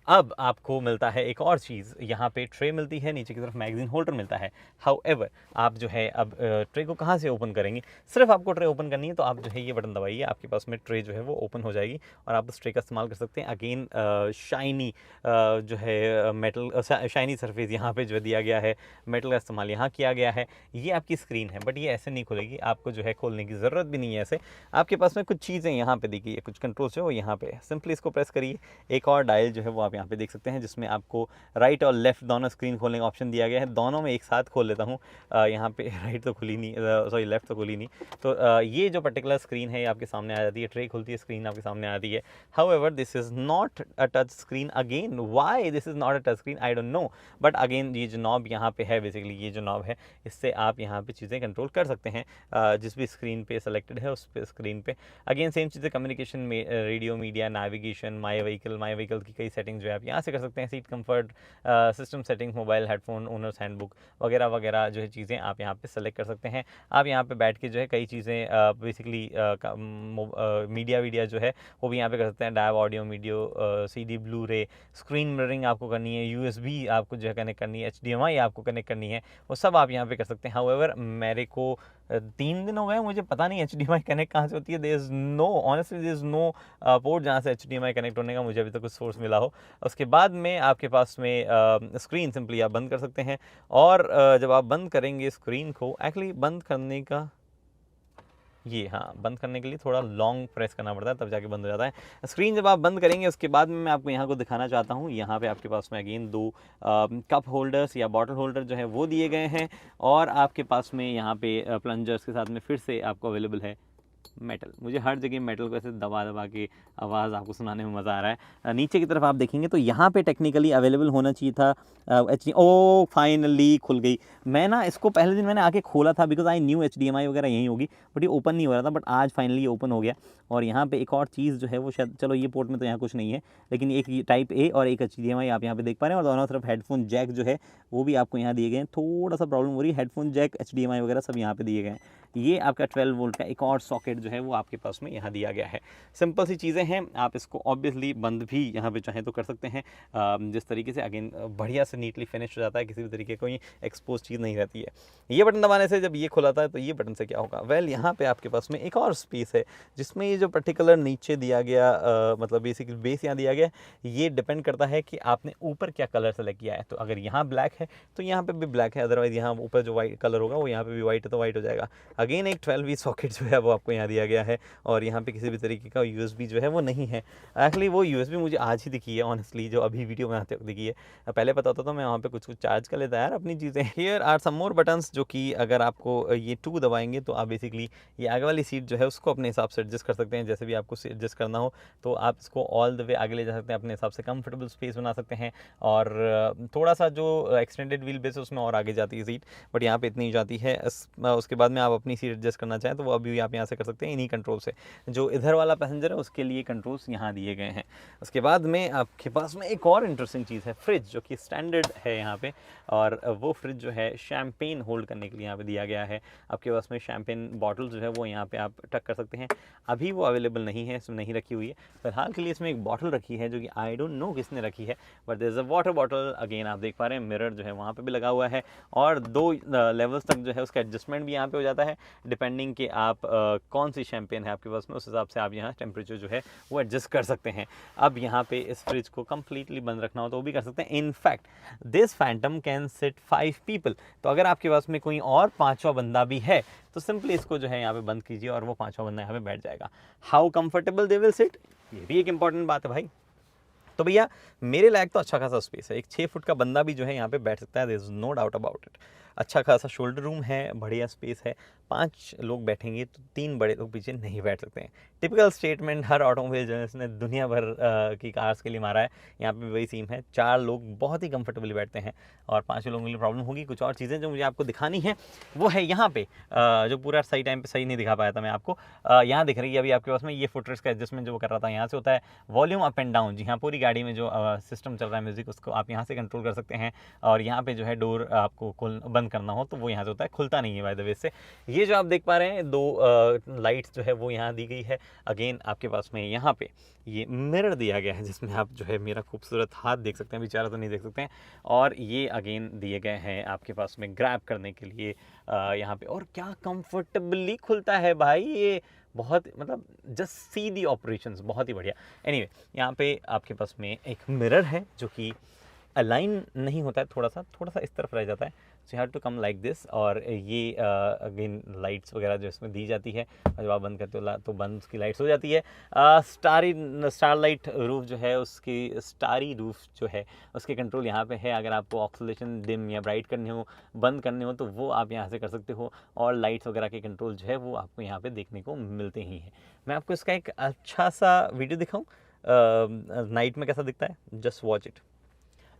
अब आपको मिलता है एक और चीज़, यहाँ पे ट्रे मिलती है, नीचे की तरफ मैगजीन होल्डर मिलता है। हाउएवर आप जो है अब ट्रे को कहाँ से ओपन करेंगे, सिर्फ आपको ट्रे ओपन करनी है तो आप जो है ये बटन दबाइए, आपके पास में ट्रे जो है वो ओपन हो जाएगी और आप उस ट्रे का इस्तेमाल कर सकते हैं। अगेन शाइनी जो है मेटल, शाइनी सरफेस यहाँ पे जो दिया गया है, मेटल का इस्तेमाल यहाँ किया गया है। ये आपकी स्क्रीन है, बट ये ऐसे नहीं खुलेगी, आपको जो है खोलने की ज़रूरत भी नहीं है। ऐसे आपके पास में कुछ चीज़ें यहाँ पे देखिए, कुछ कंट्रोल्स है वो यहाँ पे, सिंपली इसको प्रेस करिए। एक और डायल जो है वो आप यहाँ पे देख सकते हैं, जिसमें आपको राइट और लेफ्ट दोनों स्क्रीन खोलने का ऑप्शन दिया गया है। दोनों में एक साथ खोल लेता हूँ। यहाँ पे राइट तो खुली नहीं, सॉरी लेफ्ट तो खुली नहीं। तो ये जो पर्टिकुलर स्क्रीन है ये आपके सामने आ जाती है, ट्रे खुलती है, स्क्रीन आपके सामने आती है। However this is not a touch screen. Again why this is not a touch screen I don't know, but again ये जो नॉब यहाँ पे है, बेसिकली ये जो नॉब है, इससे आप यहाँ पे चीज़ें कंट्रोल कर सकते हैं। जिस भी स्क्रीन पे सेलेक्टेड है उस पे स्क्रीन पे अगेन सेम चीज़ें, कम्युनिकेशन में radio, media, navigation, my vehicle की कई सेटिंग्स जो है आप यहाँ से कर सकते हैं। Seat comfort, system settings, mobile, headphone, owners handbook वगैरह वगैरह जो है चीज़ें आप यहाँ पे सेलेक्ट कर सकते हैं। आप यहाँ पे बैठ के जो है कई चीज़ें बेसिकली मीडिया जो है वो भी यहाँ पे कर सकते हैं। Dive audio, video, CD, blue रे, स्क्रीन मिररिंग आपको करनी है, USB आपको जो है कनेक्ट करनी है, HDMI आपको कनेक्ट करनी है, वो सब आप यहाँ पे कर सकते हैं। हाउएवर मेरे को 3 दिन हो गए, मुझे पता नहीं HDMI कनेक्ट कहाँ से होती है। There is no, honestly there is no port जहाँ से HDMI कनेक्ट होने का मुझे अभी तक कुछ सोर्स मिला हो। उसके बाद में आपके पास में स्क्रीन सिंपली आप बंद कर सकते हैं। और जब आप बंद करेंगे स्क्रीन को, एक्चुअली बंद करने का ये, हाँ, बंद करने के लिए थोड़ा लॉन्ग प्रेस करना पड़ता है तब जाके बंद हो जाता है स्क्रीन। जब आप बंद करेंगे उसके बाद में मैं आपको यहाँ को दिखाना चाहता हूँ। यहाँ पे आपके पास में अगेन 2 कप होल्डर्स या बॉटल होल्डर जो है वो दिए गए हैं, और आपके पास में यहाँ पे प्लंजर्स के साथ में फिर से आपको अवेलेबल है मेटल, मुझे हर जगह मेटल को ऐसे दबा दबा के आवाज़ आपको सुनाने में मज़ा आ रहा है। नीचे की तरफ आप देखेंगे तो यहाँ पे टेक्निकली अवेलेबल होना चाहिए था एच, ओ फाइनली खुल गई। मैं ना इसको पहले दिन मैंने आके खोला था बिकॉज आई न्यू HDMI वगैरह यहीं होगी, बट ये ओपन नहीं हो रहा था, बट आज फाइनली ये ओपन हो गया। और यहाँ पे एक और चीज़ जो है वो शायद, चलो ये पोर्ट में तो यहाँ कुछ नहीं है, लेकिन एक टाइप A और एक HDMI आप यहाँ पे देख पा रहे हैं, और दोनों तरफ हेडफोन जैक जो है वो भी आपको यहाँ दिए गए हैं। थोड़ा सा प्रॉब्लम हो रही है, हेडफोन जैक HDMI वगैरह सब यहाँ पे दिए गए हैं। ये आपका 12 वोल्ट का एक और सॉकेट जो है वो आपके पास में यहाँ दिया गया है। सिंपल सी चीज़ें हैं, आप इसको ऑब्वियसली बंद भी यहाँ पे चाहें तो कर सकते हैं। जिस तरीके से अगेन बढ़िया से नीटली फिनिश हो जाता है, किसी भी तरीके कोई एक्सपोज चीज़ नहीं रहती है। ये बटन दबाने से जब ये खुलाता है तो ये बटन से क्या होगा, वेल यहाँ पे आपके पास में एक और स्पेस है जिसमें ये जो पर्टिकुलर नीचे दिया गया मतलब बेसिकली बेस यहाँ दिया गया, ये डिपेंड करता है कि आपने ऊपर क्या कलर सेलेक्ट किया है। तो अगर यहाँ ब्लैक है तो यहाँ पे भी ब्लैक है, अदरवाइज यहाँ ऊपर जो वाइट कलर होगा वो यहाँ पे भी वाइट है तो वाइट हो जाएगा। अगेन एक 12V सॉकेट जो है वो आपको यहाँ दिया गया है, और यहाँ पे किसी भी तरीके का USB जो है वो नहीं है। एक्चुअली वो USB मुझे आज ही दिखी है ऑनेस्टली, जो अभी वीडियो बनाते वक्त दिखी है। पहले पता होता तो मैं वहाँ पे कुछ चार्ज कर लेता यार अपनी चीज़ें। Here are some more buttons, जो कि अगर आपको ये 2 दबाएंगे तो आप बेसिकली ये आगे वाली सीट जो है उसको अपने हिसाब से एडजस्ट कर सकते हैं। जैसे भी आपको एडजस्ट करना हो तो आप इसको ऑल द वे आगे ले जा सकते हैं, अपने हिसाब से कंफर्टेबल स्पेस बना सकते हैं। और थोड़ा सा जो एक्सटेंडेड व्हील बेस है उसमें और आगे जाती है सीट, बट यहाँ पे इतनी जाती है। उसके बाद में आप अपनी सीट एडजस्ट करना चाहें तो वो अभी आप यहाँ से कर सकते हैं इन्हीं कंट्रोल से। जो इधर वाला पैसेंजर है उसके लिए कंट्रोल्स यहाँ दिए गए हैं। उसके बाद में आपके पास में एक और इंटरेस्टिंग चीज़ है, फ्रिज, जो कि स्टैंडर्ड है यहाँ पे। और वो फ्रिज जो है शैम्पेन होल्ड करने के लिए यहाँ पे दिया गया है। आपके पास में शैम्पेन बॉटल जो है वो यहाँ पे आप टक कर सकते हैं। अभी वो अवेलेबल नहीं है, इसमें नहीं रखी हुई है फिलहाल के लिए। इसमें एक बॉटल रखी है जो कि आई डोंट नो किसने रखी है, but there is a water bottle. Again आप देख पा रहे हैं मिरर जो है वहाँ पे भी लगा हुआ है, और 2 लेवल्स तक जो है उसका एडजस्टमेंट भी यहाँ पे हो जाता है, डिपेंडिंग कि आप कौन सी शैम्पेन है आपके पास में, उस हिसाब से आप यहाँ टेम्परेचर जो है वो एडजस्ट कर सकते हैं। अब यहाँ पे इस फ्रिज को कम्प्लीटली बंद रखना हो तो वो भी कर सकते हैं। In fact this Phantom can sit 5 people. तो अगर आपके पास में कोई और 5वां बंदा भी है तो सिंपली इसको जो है यहाँ पे बंद कीजिए और वो 5वां बंदा यहाँ पे बैठ जाएगा। How comfortable they will sit, ये भी एक इंपॉर्टेंट बात है भाई। तो भैया मेरे लायक तो अच्छा खासा स्पेस है, एक 6 फुट का बंदा भी जो है यहाँ पे बैठ सकता है, there is no doubt about it. अच्छा खासा शोल्डर रूम है, बढ़िया स्पेस है। 5 लोग बैठेंगे तो 3 बड़े लोग पीछे नहीं बैठ सकते हैं। टिपिकल स्टेटमेंट हर ऑटोमोबाइल जो है इसने दुनिया भर की कार्स के लिए मारा है, यहाँ पे वही सीम है। 4 लोग बहुत ही कंफर्टेबली बैठते हैं और 5 लोगों के लिए प्रॉब्लम होगी। कुछ और चीज़ें जो मुझे आपको दिखानी है वो है यहाँ पे, जो पूरा सही टाइम पे सही नहीं दिखा पाया था मैं आपको। यहाँ दिख रही है अभी आपके पास में ये फुटरेस्ट का एडजस्टमेंट जो वो कर रहा था, यहाँ से होता है वॉल्यूम अप एंड डाउन। जी हाँ, पूरी गाड़ी में जो सिस्टम चल रहा है म्यूजिक, उसको आप यहाँ से कंट्रोल कर सकते हैं। और यहाँ पे जो है डोर आपको बंद करना हो तो वो यहाँ से होता है, खुलता नहीं है बाय द वे से। ये जो आप देख पा रहे हैं 2 लाइट्स जो है वो यहाँ दी गई है। अगेन आपके पास में यहाँ पे ये मिरर दिया गया है जिसमें आप जो है मेरा खूबसूरत हाथ देख सकते हैं, बेचारा तो नहीं देख सकते हैं। और ये अगेन दिए गए हैं आपके पास में ग्रैब करने के लिए यहाँ पे। और क्या कंफर्टेबली खुलता है भाई ये, बहुत मतलब जस्ट सी दी ऑपरेशंस, बहुत ही बढ़िया। एनीवे यहाँ पे आपके पास में एक मिरर है जो कि अलाइन नहीं होता है, थोड़ा सा इस तरफ रह जाता है, so you have to come like this. और ये अगेन लाइट्स वगैरह जो इसमें दी जाती है, और जब आप बंद करते हो तो बंद उसकी लाइट्स हो जाती है। स्टार लाइट रूफ जो है उसकी, स्टारी रूफ जो है उसके कंट्रोल यहाँ पे है। अगर आपको ऑक्सीलेशन डिम या ब्राइट करने हो, बंद करने हो, तो वो आप यहाँ से कर सकते हो। और लाइट्स वगैरह के कंट्रोल जो है वो आपको यहाँ पे देखने को मिलते ही हैं। मैं आपको इसका एक अच्छा सा वीडियो दिखाऊँ नाइट में कैसा दिखता है, जस्ट वॉच इट।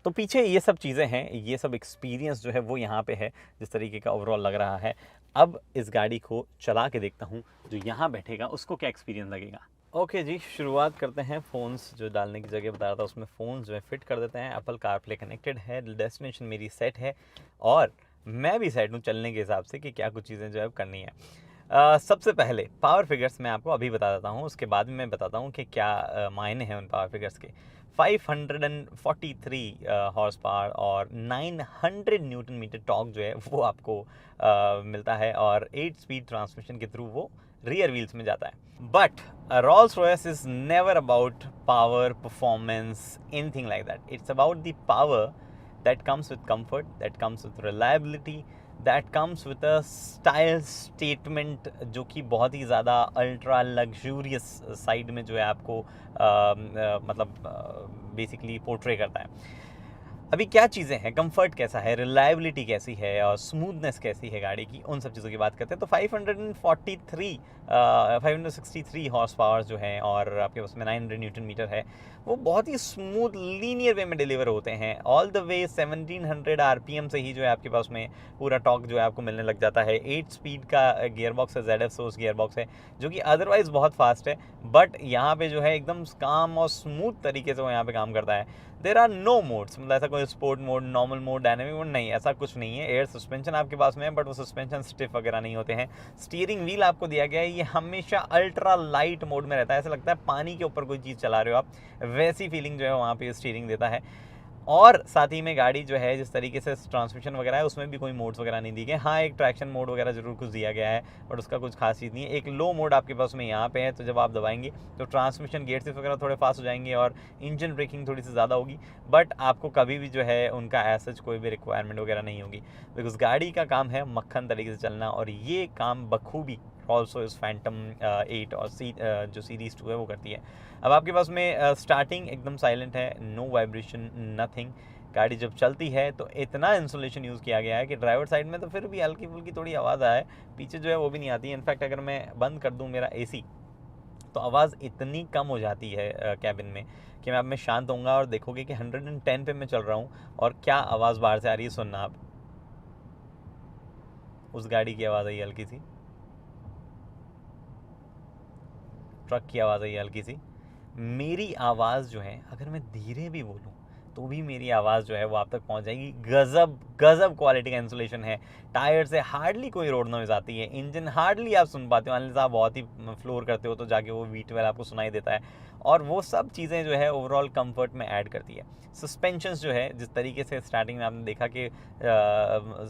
तो पीछे ये सब चीज़ें हैं, ये सब एक्सपीरियंस जो है वो यहाँ पे है, जिस तरीके का ओवरऑल लग रहा है। अब इस गाड़ी को चला के देखता हूँ, जो यहाँ बैठेगा उसको क्या एक्सपीरियंस लगेगा। ओके जी, शुरुआत करते हैं। फ़ोन्स जो डालने की जगह बता रहा था उसमें फ़ोन्स जो है फिट कर देते हैं। एप्पल कारप्ले कनेक्टेड है, डेस्टिनेशन मेरी सेट है और मैं भी सेट हूँ चलने के हिसाब से कि क्या कुछ चीज़ें जो है करनी है। सबसे पहले पावर फिगर्स मैं आपको अभी बता देता हूँ, उसके बाद में मैं बताता हूँ कि क्या मायने हैं उन पावर फिगर्स के। 543 हॉर्स पावर और 900 न्यूटन मीटर टॉर्क जो है वो आपको मिलता है, और 8 स्पीड ट्रांसमिशन के थ्रू वो रियर व्हील्स में जाता है। But Rolls Royce is never about power, performance, anything like that. It's about the power that comes with comfort, that comes with reliability, that comes with a style statement जो कि बहुत ही ज़्यादा ultra luxurious side में जो है आपको मतलब basically portray करता है। अभी क्या चीज़ें हैं, कंफर्ट कैसा है, रिलायबिलिटी कैसी है और स्मूथनेस कैसी है गाड़ी की, उन सब चीज़ों की बात करते हैं। तो 563 हॉर्स पावर जो है और आपके पास में 900 न्यूटन मीटर है, वो बहुत ही स्मूथ लीनियर वे में डिलीवर होते हैं ऑल द वे। 1700 आरपीएम से ही जो है आपके पास में पूरा टॉर्क जो है आपको मिलने लग जाता है। 8 स्पीड का गियर बॉक्स है, ZF सोर्स गियर बॉक्स है, जो कि अदरवाइज़ बहुत फास्ट है, बट यहाँ पे जो है एकदम काम और स्मूथ तरीके से वो यहाँ पे काम करता है। देर आर नो मोड्स, मतलब ऐसा कोई sport mode, normal mode, dynamic mode नहीं, ऐसा कुछ नहीं है। एयर सस्पेंशन आपके पास में है, बट वो सस्पेंशन स्टिफ वगैरह नहीं होते हैं। स्टीयरिंग व्हील आपको दिया गया है, ये हमेशा अल्ट्रा लाइट मोड में रहता है, ऐसा लगता है पानी के ऊपर कोई चीज़ चला रहे हो आप, वैसी फीलिंग जो है वहाँ पे स्टीयरिंग देता है। और साथ ही में गाड़ी जो है जिस तरीके से ट्रांसमिशन वगैरह है उसमें भी कोई मोड्स वगैरह नहीं दिए गए। हाँ, एक ट्रैक्शन मोड वगैरह जरूर कुछ दिया गया है, बट उसका कुछ खास चीज़ नहीं है। एक लो मोड आपके पास में यहाँ पे है, तो जब आप दबाएंगे तो ट्रांसमिशन गेयर शिफ्ट वगैरह थोड़े फास्ट हो जाएंगे और इंजन ब्रेकिंग थोड़ी सी ज़्यादा होगी, बट आपको कभी भी जो है उनका ऐसा कोई भी रिक्वायरमेंट वगैरह नहीं होगी, बिकॉज गाड़ी का काम है मक्खन तरीके से चलना, और ये काम बखूबी ऑल्सो इस फैंटम 8 और जो सीरीज़ 2 है वो करती है। अब आपके पास में स्टार्टिंग एकदम साइलेंट है, नो वाइब्रेशन, नथिंग। गाड़ी जब चलती है तो इतना इंसुलेशन यूज़ किया गया है कि ड्राइवर साइड में तो फिर भी हल्की फुल्की थोड़ी आवाज़ आए, पीछे जो है वो भी नहीं आती है। इनफैक्ट अगर मैं बंद कर दूँ मेरा AC, तो आवाज़ इतनी कम हो जाती है कैबिन में कि मैं अब मैं शांत होऊंगा और देखोगे कि 110 पे मैं चल रहा हूँ और क्या आवाज़ बाहर से आ रही है, सुनना आप। उस गाड़ी की आवाज़ आई हल्की सी, ट्रक की आवाज़ आई हल्की सी। मेरी आवाज़ जो है अगर मैं धीरे भी बोलूँ तो भी मेरी आवाज़ जो है वो आप तक पहुंच जाएगी। गज़ब गज़ब क्वालिटी का इंसुलेशन है। टायर से हार्डली कोई रोड नॉइज़ आती है, इंजन हार्डली आप सुन पाते हो, अनलेस आप बहुत ही फ्लोर करते हो तो जाके वो V12 आपको सुनाई देता है, और वो सब चीज़ें जो है ओवरऑल कंफर्ट में ऐड करती है। सस्पेंशंस जो है जिस तरीके से स्टार्टिंग में आपने देखा कि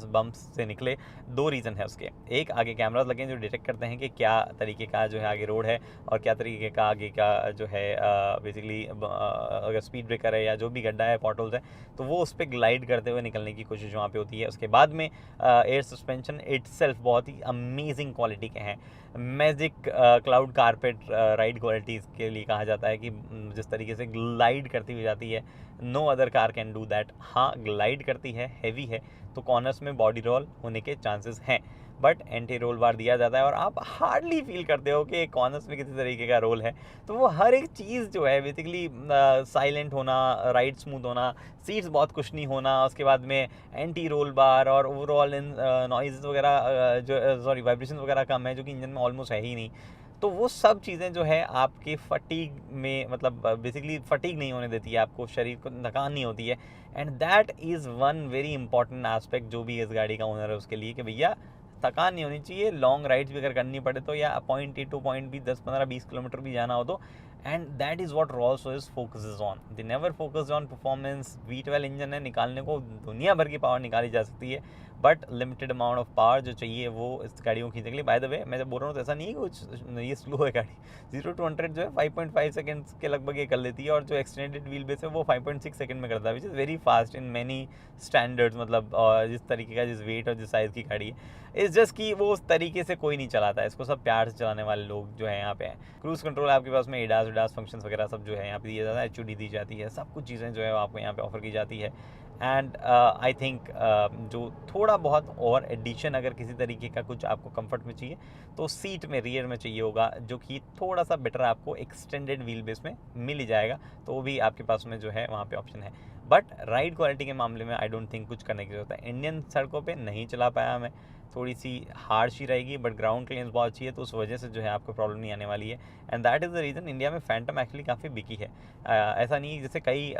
बम्प्स से निकले, दो रीज़न है उसके। एक, आगे कैमराज लगे हैं जो डिटेक्ट करते हैं कि क्या तरीके का जो है आगे रोड है और क्या तरीके का आगे का जो है बेसिकली अगर स्पीड ब्रेकर है या जो भी गड्ढा है, पॉटहोल्स है, तो वो उस पर ग्लाइड करते हुए निकलने की कोशिश वहाँ पे होती है। उसके बाद में एयर सस्पेंशन इटसेल्फ बहुत ही अमेजिंग क्वालिटी के हैं। Magic cloud carpet ride qualities के लिए कहा जाता है कि जिस तरीके से ग्लाइड करती हुई जाती है, no other car can do that. हाँ, ग्लाइड करती है, हैवी है, तो कॉर्नर्स में बॉडी रोल होने के चांसेस हैं, बट एंटी रोल बार दिया जाता है और आप हार्डली फील करते हो कि कॉर्नर्स में किसी तरीके का रोल है। तो वो हर एक चीज़ जो है बेसिकली साइलेंट होना, राइड स्मूथ होना, सीट्स बहुत कुशनी होना, उसके बाद में एंटी रोल बार और ओवरऑल इन नॉइज़ वगैरह जो सॉरी वाइब्रेशन वगैरह कम है, जो कि इंजन में ऑलमोस्ट है ही नहीं। तो वो सब चीज़ें जो है आपके फटीग में, मतलब बेसिकली फटीग नहीं होने देती है, आपको शरीर को थकान नहीं होती है। And that is one very important aspect जो भी इस गाड़ी का ओनर है उसके लिए, कि भैया थकान नहीं होनी चाहिए। लॉन्ग राइड्स भी अगर करनी पड़े तो, या point A to point B 10-15-20 kilometre भी जाना हो तो, and that is what Rolls Royce focuses on. They never focused on performance. V12 engine है, निकालने को दुनिया भर की पावर निकाली जा सकती है, but limited amount of power जो चाहिए वो इस गाड़ियों को खींचने के लिए। बाय द वे, मैं जब बोल रहा हूँ तो ऐसा नहीं है कुछ ये स्लो है गाड़ी। 0 to 100 जो है 5.5 सेकंड्स के लगभग ये कर लेती है, और जो एक्सटेंडेड व्हील बेस है वो 5.6 सेकंड में करता है, which is very fast in many standards. मतलब जिस तरीके का, जिस वेट और जिस साइज़ की गाड़ी है, इस जस्ट कि वो उस तरीके से कोई नहीं चलाता है इसको, सब प्यार से चलाने वाले लोग जो है यहाँ पे हैं। क्रूज़ कंट्रोल आपके पास में, ADAS फंक्शंस वगैरह सब जो है यहाँ पे दिया जाता है, HUD दी जाती है, सब कुछ चीज़ें जो है आपको यहाँ पे ऑफर की जाती है। एंड आई थिंक जो थोड़ा बहुत और एडिशन अगर किसी तरीके का कुछ आपको कंफर्ट में चाहिए तो सीट में रियर में चाहिए होगा, जो कि थोड़ा सा बेटर आपको एक्सटेंडेड व्हील बेस में मिल ही जाएगा, तो वो भी आपके पास में जो है वहाँ पे ऑप्शन है। बट राइड क्वालिटी के मामले में आई डोंट थिंक कुछ करने की जरूरत है। इंडियन सड़कों पे नहीं चला पाया मैं, थोड़ी सी हार्श ही रहेगी, बट ग्राउंड क्लियरेंस बहुत अच्छी है, तो उस वजह से जो है आपको प्रॉब्लम नहीं आने वाली है। And that is the reason India में फैंटम एक्चुअली काफ़ी बिकी है। ऐसा नहीं है, जैसे कई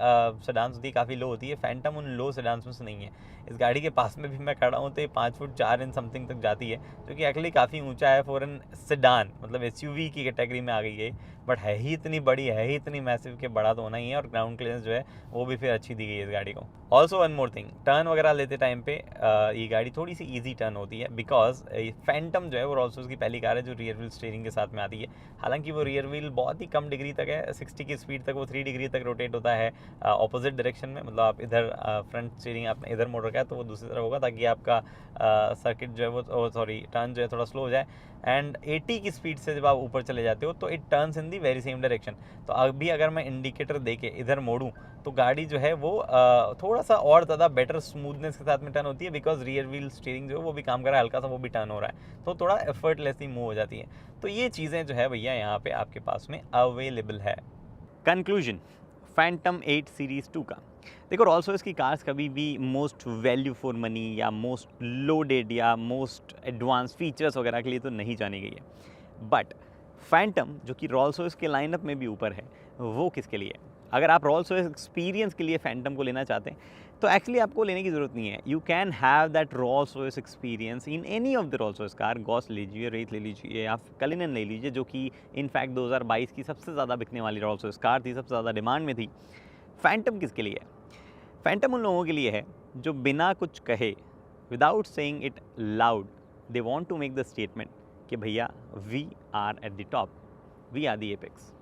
सेडान्स होती है काफ़ी लो होती है, फैंटम उन लो सेडान्स में से नहीं है। इस गाड़ी के पास में भी मैं खड़ा हूँ तो ये 5 फुट 4 इंच समथिंग तक जाती है, जो कि एक्चुअली काफ़ी ऊंचा है फॉर एन सेडान, मतलब SUV की कैटेगरी में आ गई है, बट है ही इतनी बड़ी, है ही इतनी मैसिव के बड़ा तो होना ही है, और ग्राउंड क्लियरेंस जो है वो भी फिर अच्छी दी गई है इस गाड़ी को। Also one more thing, turn वगैरह लेते टाइम पे ये गाड़ी थोड़ी सी ईजी टर्न होती जाती है, बिकॉज फैंटम जो है वो रॉल्स रॉयस की पहली कार है जो रियर व्हील स्टीयरिंग के साथ में आती है। हालांकि वो रियर व्हील बहुत ही कम डिग्री तक है, 60 की स्पीड तक वो 3 डिग्री तक रोटेट होता है ऑपोजिट डायरेक्शन में। मतलब आप इधर फ्रंट स्टीयरिंग आपने इधर मोड़ रखा है तो वो दूसरी तरफ होगा, ताकि आपका सर्किट जो है वो सॉरी टर्न जो है थोड़ा स्लो हो जाए। एंड 80 की स्पीड से जब आप ऊपर चले जाते हो तो it turns in the very same direction. तो अभी अगर मैं इंडिकेटर दे के इधर मोड़ूँ तो गाड़ी जो है वो थोड़ा सा और ज़्यादा बेटर स्मूथनेस के साथ में टर्न होती है, बिकॉज रियर व्हील स्टीयरिंग जो है वो भी काम कर रहा है, हल्का सा वो भी टर्न हो रहा है, तो थोड़ा एफर्टलेसली मूव हो जाती है। तो ये चीज़ें जो है भैया यहाँ पे आपके पास में अवेलेबल है। कंक्लूजन फैंटम 8 सीरीज़ 2 का, देखो रॉल्स रॉयस की कार्स कभी भी मोस्ट वैल्यू फॉर मनी या मोस्ट लोडेड या मोस्ट एडवांस फीचर्स वगैरह के लिए तो नहीं जानी गई है, बट फैंटम जो कि रॉल्स रॉयस के लाइनअप में भी ऊपर है, वो किसके लिए है? अगर आप रॉल्स रॉयस एक्सपीरियंस के लिए फैंटम को लेना चाहते हैं तो एक्चुअली आपको लेने की ज़रूरत नहीं है। You can have that Rolls Royce experience in any of the Rolls Royce car. Gauss ले लीजिए, रेथ ले लीजिए, या कलिनन ले लीजिए, जो कि इनफैक्ट 2022 की सबसे ज़्यादा बिकने वाली रॉल्स रॉयस कार थी, सबसे ज़्यादा डिमांड में थी। फैंटम किसके लिए है? फैंटम उन लोगों के लिए है जो बिना कुछ कहे, without saying it loud, they want to make the statement कि भैया we are at the top, we are the apex.